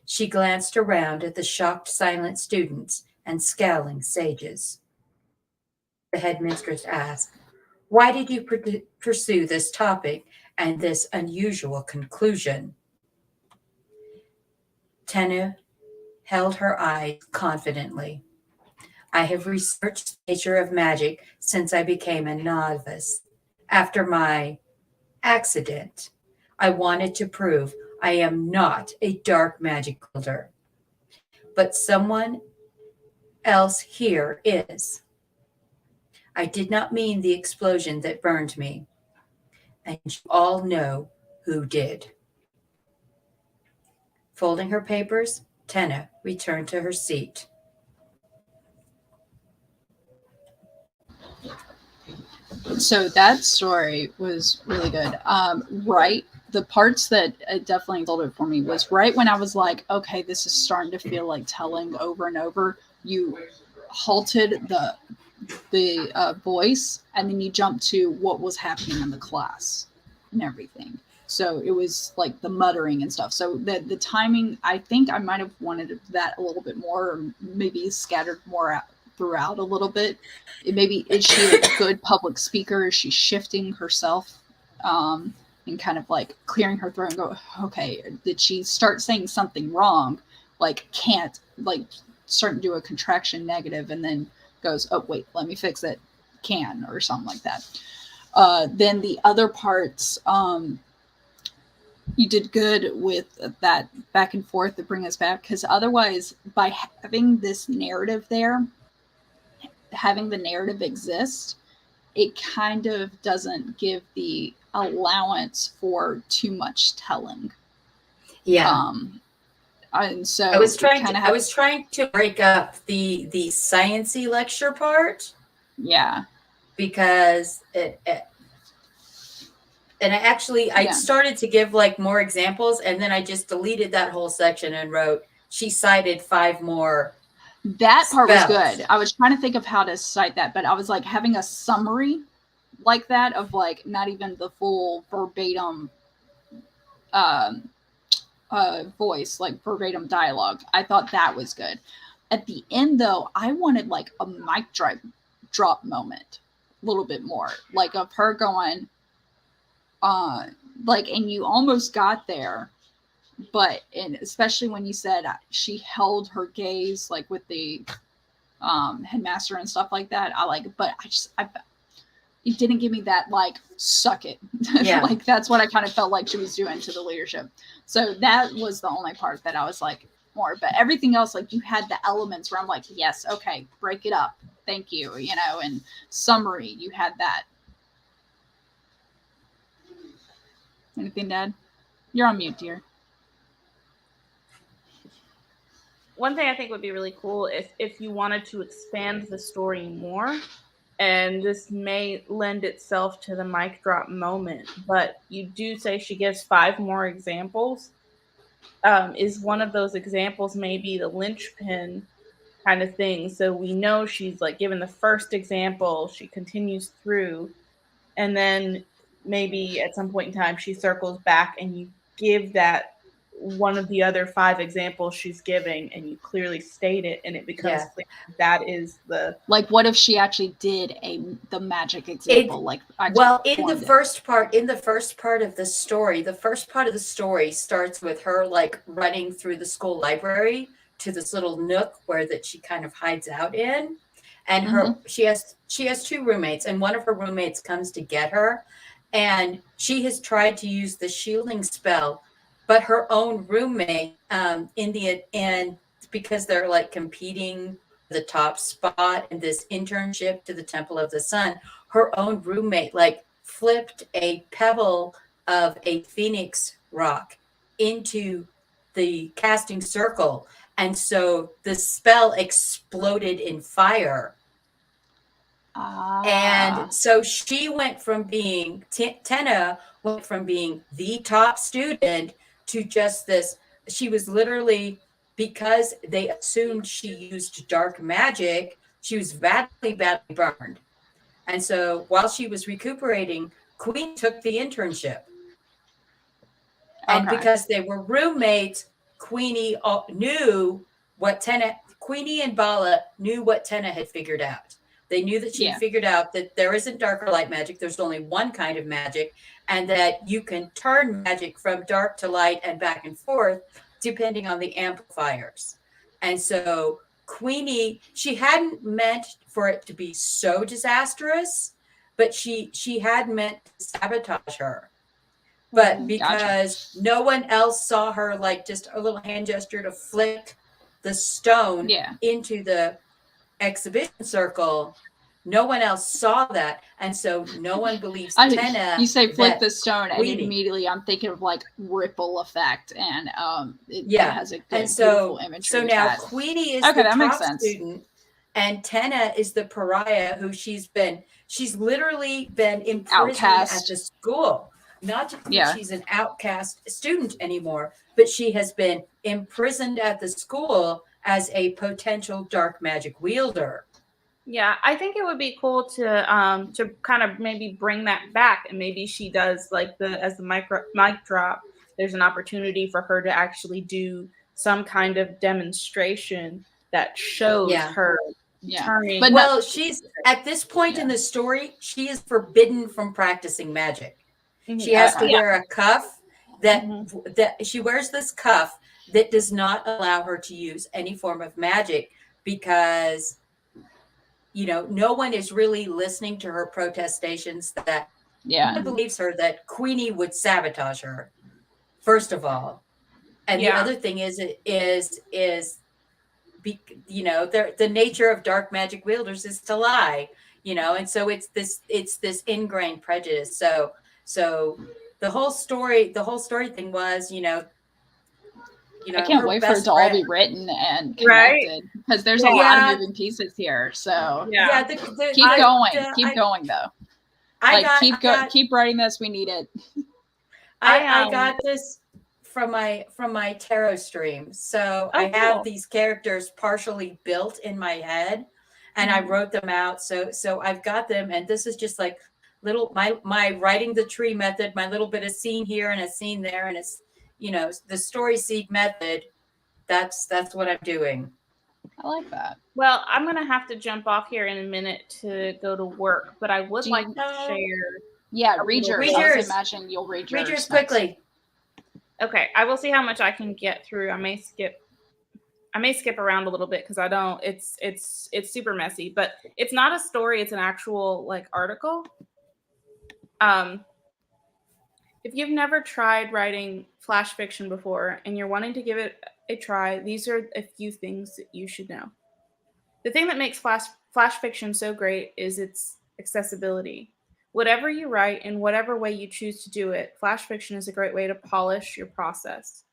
She glanced around at the shocked, silent students and scowling sages. The headmistress asked, "Why did you pursue this topic and this unusual conclusion?" Tenu held her eyes confidently. "I have researched the nature of magic since I became a novice. After my accident, I wanted to prove I am not a dark magic wielder, but someone else here is. I did not mean the explosion that burned me, and you all know who did." Folding her papers, Tenna returned to her seat. So that story was really good. Right. The parts that definitely sold it for me was right when I was like, okay, this is starting to feel like telling over and over. You halted the voice, and then you jumped to what was happening in the class and everything. So it was like the muttering and stuff. So the timing, I think I might have wanted that a little bit more, or maybe scattered more out throughout a little bit. Maybe is she a good public speaker? Is she shifting herself and kind of like clearing her throat and go, okay, did she start saying something wrong? Like can't, like starting to do a contraction negative and then goes, oh, wait, let me fix it. Can, or something like that. Then the other parts, you did good with that back and forth to bring us back. Because otherwise, by having this narrative there, having the narrative exist, it kind of doesn't give the allowance for too much telling. Yeah. And so I was trying to break up the sciencey lecture part. Yeah. Because I started to give like more examples, and then I just deleted that whole section and wrote, she cited 5 more. That part was good. I was trying to think of how to cite that, but I was like having a summary like that of like not even the full verbatim voice, like verbatim dialogue. I thought that was good. At the end though, I wanted like a mic drop moment a little bit more, like of her going like, and you almost got there, but and especially when you said she held her gaze like with the headmaster and stuff like that, but it didn't give me that like suck it. Yeah. Like that's what I kind of felt like she was doing to the leadership. So that was the only part that I was like more, but everything else, like you had the elements where I'm like, yes, okay, break it up, thank you, and summary, you had that. Anything, Dad? You're on mute, dear. One thing I think would be really cool is if you wanted to expand the story more, and this may lend itself to the mic drop moment, but you do say she gives 5 more examples. Is one of those examples maybe the linchpin kind of thing? So we know she's like given the first example, she continues through, and then maybe at some point in time she circles back and you give that one of the other 5 examples she's giving, and you clearly state it, and it becomes clear that is the Like, what if she actually did the magic example? In the first part of the story, the first part of the story starts with her like running through the school library to this little nook where that she kind of hides out in, and she has 2 roommates, and one of her roommates comes to get her, and she has tried to use the shielding spell, but her own roommate and because they're like competing the top spot in this internship to the Temple of the Sun, her own roommate like flipped a pebble of a phoenix rock into the casting circle, and so the spell exploded in fire. And so she went from being Tenna went from being the top student to just this. She was literally, because they assumed she used dark magic, she was badly burned. And so while she was recuperating, Queen took the internship. And because they were roommates, Queenie knew what Tenna, Queenie and Bala knew what Tenna had figured out. They knew that she figured out that there isn't dark or light magic. There's only one kind of magic, and that you can turn magic from dark to light and back and forth depending on the amplifiers. And so Queenie, she hadn't meant for it to be so disastrous, but she had meant to sabotage her. But because no one else saw her, like just a little hand gesture to flick the stone into the exhibition circle, no one else saw that, and so no one believes Tenna. You say flick the stone, and immediately I'm thinking of like ripple effect, and it has a good, beautiful imagery. So now Queenie is the top student, and Tenna is the pariah who she's literally been imprisoned at the school. Not just that she's an outcast student anymore, but she has been imprisoned at the school as a potential dark magic wielder. Yeah, I think it would be cool to kind of maybe bring that back, and maybe she does like as the mic drop. There's an opportunity for her to actually do some kind of demonstration that shows her turning. But she's at this point in the story, she is forbidden from practicing magic. She has to wear a cuff that she wears this cuff that does not allow her to use any form of magic, because no one is really listening to her protestations that no one believes her that Queenie would sabotage her, first of all. And the other thing is the nature of dark magic wielders is to lie, and so it's this ingrained prejudice. So the whole story thing was, I can't wait for it to all be written and connected, because there's a lot of moving pieces here. So keep going though. Keep writing this. We need it. I got this from my tarot stream. So I have these characters partially built in my head, and I wrote them out. So I've got them, and this is just like little my writing the tree method, my little bit of scene here and a scene there, and it's the story seed method. That's what I'm doing. I like that. Well, I'm gonna have to jump off here in a minute to go to work, but I would like to share. Yeah, read yours. I imagine you'll read yours. Read yours quickly. Okay, I will see how much I can get through. I may skip around a little bit because I don't. It's super messy, but it's not a story. It's an actual like article. If you've never tried writing flash fiction before and you're wanting to give it a try, these are a few things that you should know. The thing that makes flash fiction so great is its accessibility. Whatever you write, in whatever way you choose to do it, flash fiction is a great way to polish your process.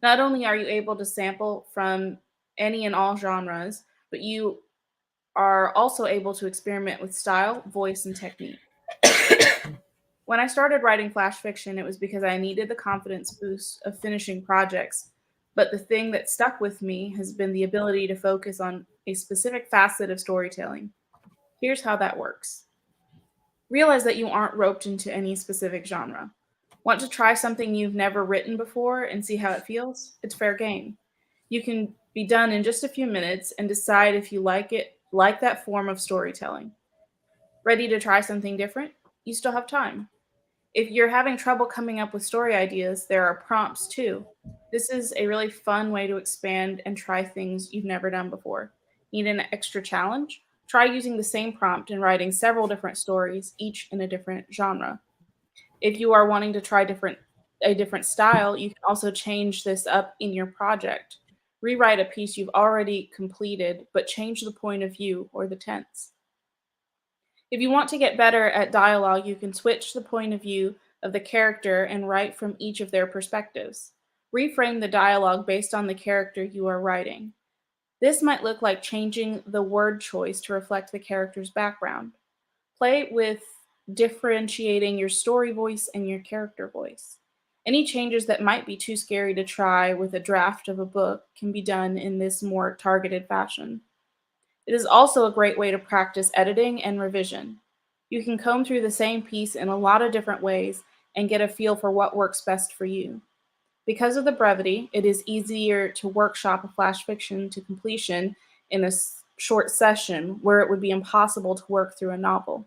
Not only are you able to sample from any and all genres, but you are also able to experiment with style, voice, and technique. When I started writing flash fiction, it was because I needed the confidence boost of finishing projects. But the thing that stuck with me has been the ability to focus on a specific facet of storytelling. Here's how that works. Realize that you aren't roped into any specific genre. Want to try something you've never written before and see how it feels? It's fair game. You can be done in just a few minutes and decide if you like that form of storytelling. Ready to try something different? You still have time. If you're having trouble coming up with story ideas, there are prompts too. This is a really fun way to expand and try things you've never done before. Need an extra challenge? Try using the same prompt and writing several different stories, each in a different genre. If you are wanting to try a different style, you can also change this up in your project. Rewrite a piece you've already completed, but change the point of view or the tense. If you want to get better at dialogue, you can switch the point of view of the character and write from each of their perspectives. Reframe the dialogue based on the character you are writing. This might look like changing the word choice to reflect the character's background. Play with differentiating your story voice and your character voice. Any changes that might be too scary to try with a draft of a book can be done in this more targeted fashion. It is also a great way to practice editing and revision. You can comb through the same piece in a lot of different ways and get a feel for what works best for you. Because of the brevity, it is easier to workshop a flash fiction to completion in a short session where it would be impossible to work through a novel.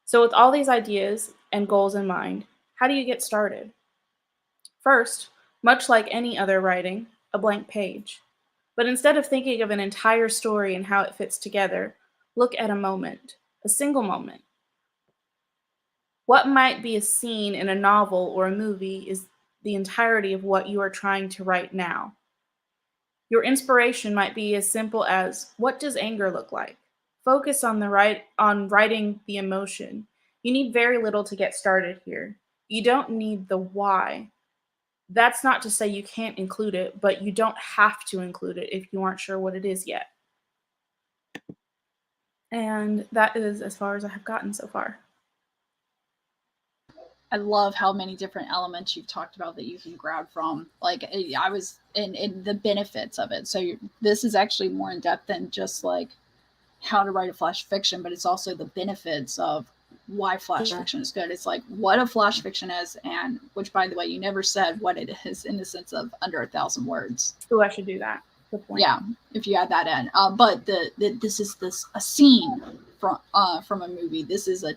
So, with all these ideas and goals in mind, how do you get started? First, much like any other writing, a blank page. But instead of thinking of an entire story and how it fits together, look at a moment, a single moment. What might be a scene in a novel or a movie is the entirety of what you are trying to write now. Your inspiration might be as simple as, what does anger look like? Focus on writing the emotion. You need very little to get started here. You don't need the why. That's not to say you can't include it, but you don't have to include it if you aren't sure what it is yet. And that is as far as I have gotten so far. I love how many different elements you've talked about that you can grab from. Like I was in the benefits of it. So this is actually more in depth than just like how to write a flash fiction, but it's also the benefits of why flash fiction is good. It's like what a flash fiction is, and which, by the way, you never said what it is in the sense of under 1,000 words. Oh, I should do that. Good point. Yeah, if you add that in. But this is a scene from a movie. This is a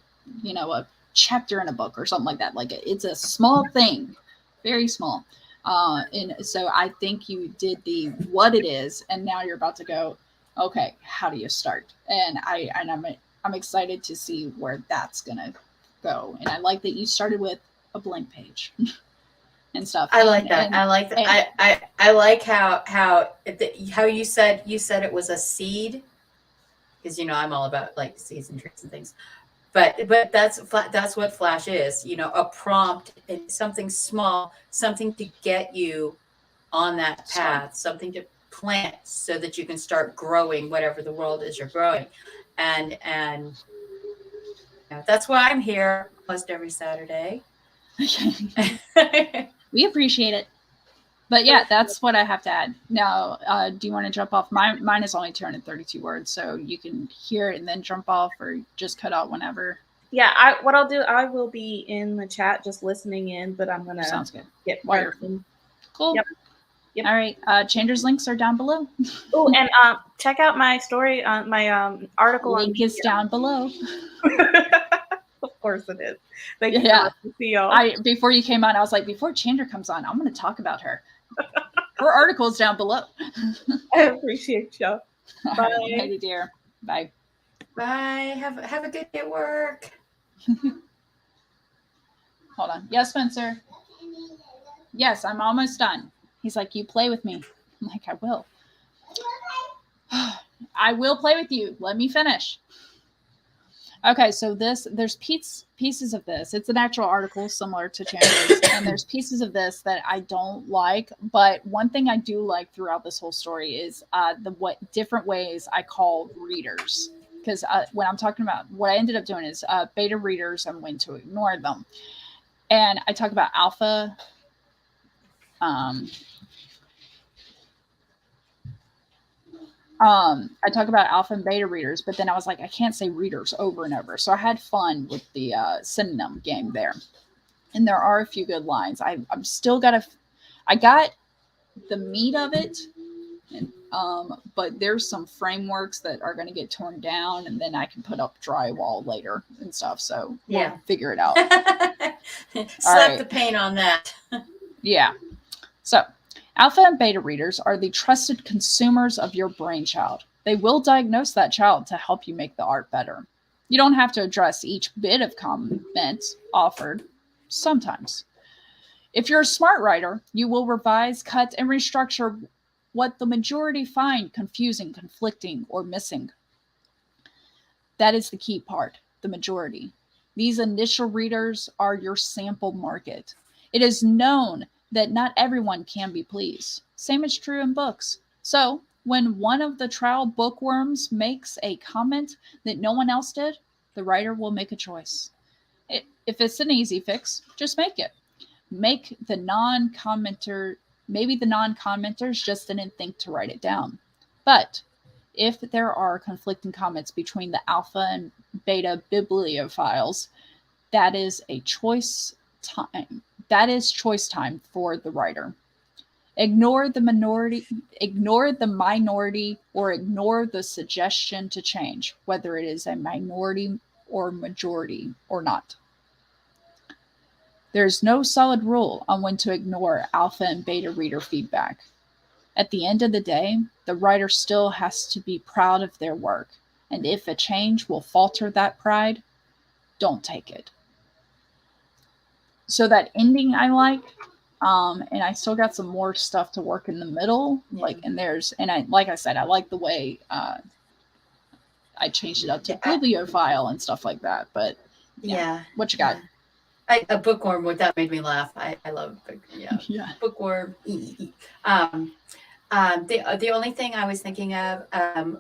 chapter in a book or something like that. Like it's a small thing, very small. And so I think you did the what it is, and now you're about to go, okay, how do you start? And I'm excited to see where that's gonna go. And I like that you started with a blank page and stuff. I like that. I like that. I like how you said it was a seed, because I'm all about like seeds and trees and things. But that's what flash is. A prompt, something small, something to get you on that path, something to plant so that you can start growing whatever the world is you're growing. And that's why I'm here almost every Saturday. We appreciate it. But yeah, that's what I have to add. Now, do you want to jump off? Mine is only 232 words, so you can hear it and then jump off, or just cut out whenever. Yeah, what I'll do, I will be in the chat just listening in, but I'm gonna sounds good. Get wonderful. Cool. Yep. All right. Chandra's links are down below. Oh, and check out my story on my article. Link is down below. Of course it is. Thank you so much to see y'all. Before you came on, I was like, before Chandra comes on, I'm going to talk about her. Her article is down below. I appreciate y'all. Bye. All right, lady dear. Bye. Bye. Have a good day at work. Hold on. Yes, Spencer. Yes, I'm almost done. He's like, you play with me. I'm like, I will. I will play with you. Let me finish. Okay, so there's pieces of this. It's an actual article similar to Chandra's, and there's pieces of this that I don't like. But one thing I do like throughout this whole story is what different ways I call readers. Because when I'm talking about what I ended up doing is beta readers, I'm going to ignore them, and I talk about alpha. I talk about alpha and beta readers, but then I was like, I can't say readers over and over. So I had fun with the synonym game there. and there are a few good lines. I'm still I got the meat of it, and, but there's some frameworks that are going to get torn down, and then I can put up drywall later and stuff. So we'll figure it out. Slap the paint on that. Yeah. So alpha and beta readers are the trusted consumers of your brainchild. They will diagnose that child to help you make the art better. You don't have to address each bit of comment offered. Sometimes. If you're a smart writer, you will revise, cut, and restructure what the majority find confusing, conflicting, or missing. That is the key part, the majority. These initial readers are your sample market. It is known that not everyone can be pleased. Same is true in books. So, when one of the trial bookworms makes a comment that no one else did, the writer will make a choice. If it's an easy fix, just make it. Make the non-commenter, maybe the non-commenters just didn't think to write it down. But if there are conflicting comments between the alpha and beta bibliophiles, that is a choice time. That is choice time for the writer. Ignore the minority, or ignore the suggestion to change, whether it is a minority or majority or not. There's no solid rule on when to ignore alpha and beta reader feedback. At the end of the day, the writer still has to be proud of their work, and if a change will falter that pride, don't take it. So that ending I like, and I still got some more stuff to work in the middle. Like I said, I like the way I changed it up to bibliophile and stuff like that. But what you got? A bookworm, that made me laugh. I love bookworm. The only thing I was thinking of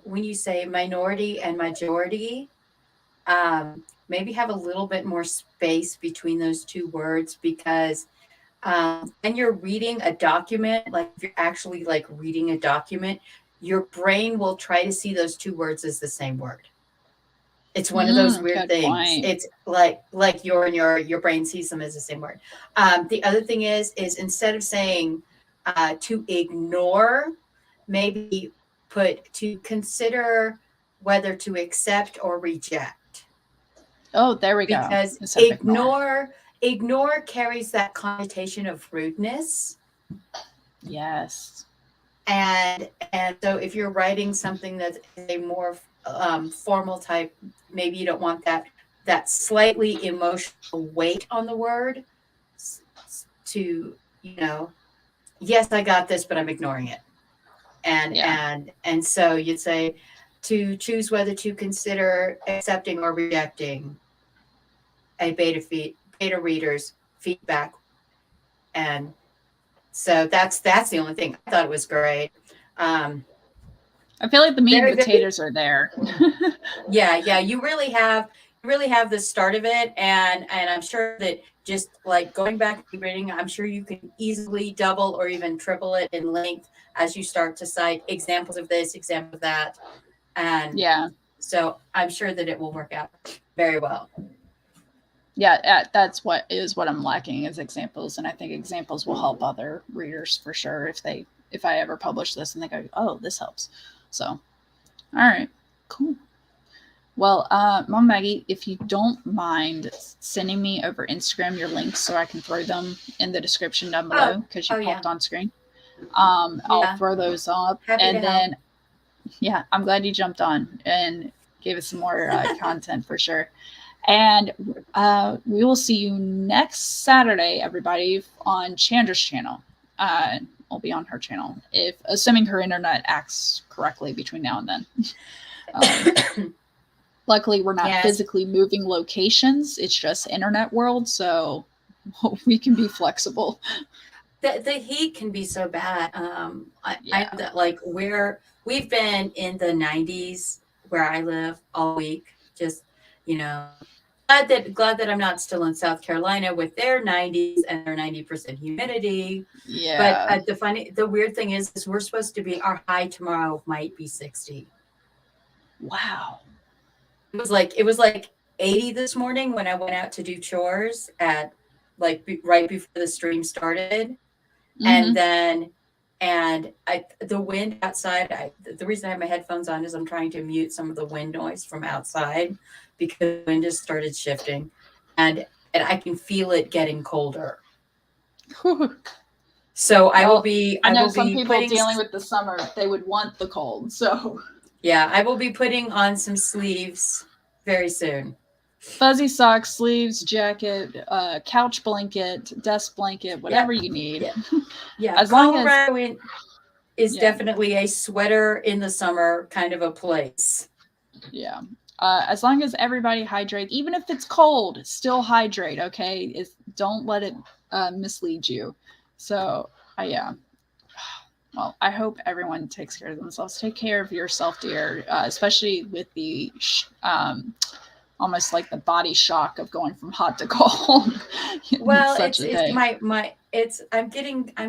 when you say minority and majority, maybe have a little bit more space between those two words, because when you're reading a document, like if you're actually like reading a document, your brain will try to see those two words as the same word. It's one of those weird things. Point. It's like your brain sees them as the same word. The other thing is instead of saying to ignore, maybe put to consider whether to accept or reject. Oh, there we go. Because ignore carries that connotation of rudeness. Yes. And so if you're writing something that's a more formal type, maybe you don't want that slightly emotional weight on the word to, yes, I got this, but I'm ignoring it. And so you'd say to choose whether to consider accepting or rejecting a beta reader's feedback. And so that's the only thing. I thought it was great. I feel like the meat and potatoes are there. Yeah. You really have the start of it, and I'm sure that just like going back and reading, I'm sure you can easily double or even triple it in length as you start to cite examples of this, example of that, and so I'm sure that it will work out very well. Yeah, that's what I'm lacking is examples, and I think examples will help other readers for sure if I ever publish this and they go, oh, this helps. So, all right, cool. Well, Mom Maggie, if you don't mind sending me over Instagram your links so I can throw them in the description down below because you popped on screen. I'll throw those up. Happy to help. I'm glad you jumped on and gave us some more content for sure. And we will see you next Saturday, everybody, on Chandra's channel. I'll be on her channel, assuming her internet acts correctly between now and then. Luckily, we're not physically moving locations. It's just internet world, so we can be flexible. The heat can be so bad. I that like we've been in the 90s where I live all week. Just glad that I'm not still in South Carolina with their 90s and their 90% humidity. Yeah. But the weird thing is we're supposed to be, our high tomorrow might be 60. Wow. It was like 80 this morning when I went out to do chores at right before the stream started. Mhm. And then, the wind outside, the reason I have my headphones on is I'm trying to mute some of the wind noise from outside because the wind has started shifting and I can feel it getting colder. Whew. So I Well, will be, I I know will some be people putting, dealing with the summer, they would want the cold. So yeah, I will be putting on some sleeves very soon. fuzzy socks, sleeves, jacket, couch blanket, desk blanket, whatever you need. Yeah. Yeah. As long as Colorado is Yeah. definitely a sweater in the summer kind of a place. Yeah. As long as everybody hydrates, even if it's cold, still hydrate, okay? Don't let it mislead you. So, yeah. Well, I hope everyone takes care of themselves. Take care of yourself, dear, especially with the almost like the body shock of going from hot to cold. Well, such a day. I'm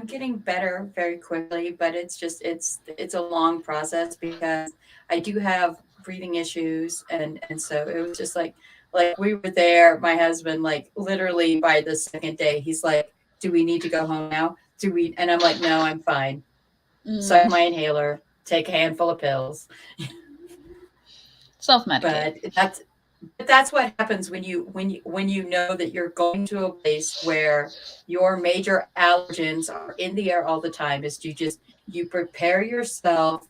getting better very quickly, but it's a long process because I do have breathing issues, and so it was just like we were there. My husband, like, literally by the second day, he's like, "Do we need to go home now? Do we?" And I'm like, "No, I'm fine." So I have my inhaler, take a handful of pills. Self-medicate. But that's what happens when you know that you're going to a place where your major allergens are in the air all the time. Is you prepare yourself.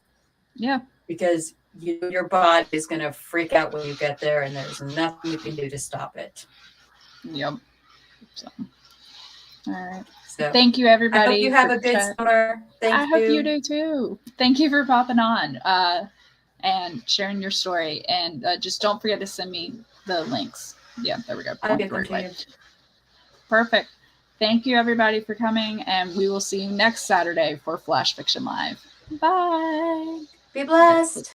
Yeah. Because your body is going to freak out when you get there, and there's nothing you can do to stop it. Yep. So, all right. So thank you, everybody. I hope you have a good summer. I hope you do too. Thank you for popping on and sharing your story. And just don't forget to send me the links. Yeah, there we go. I'll get them to you. Perfect. Thank you, everybody, for coming. And we will see you next Saturday for Flash Fiction Live. Bye. Be blessed.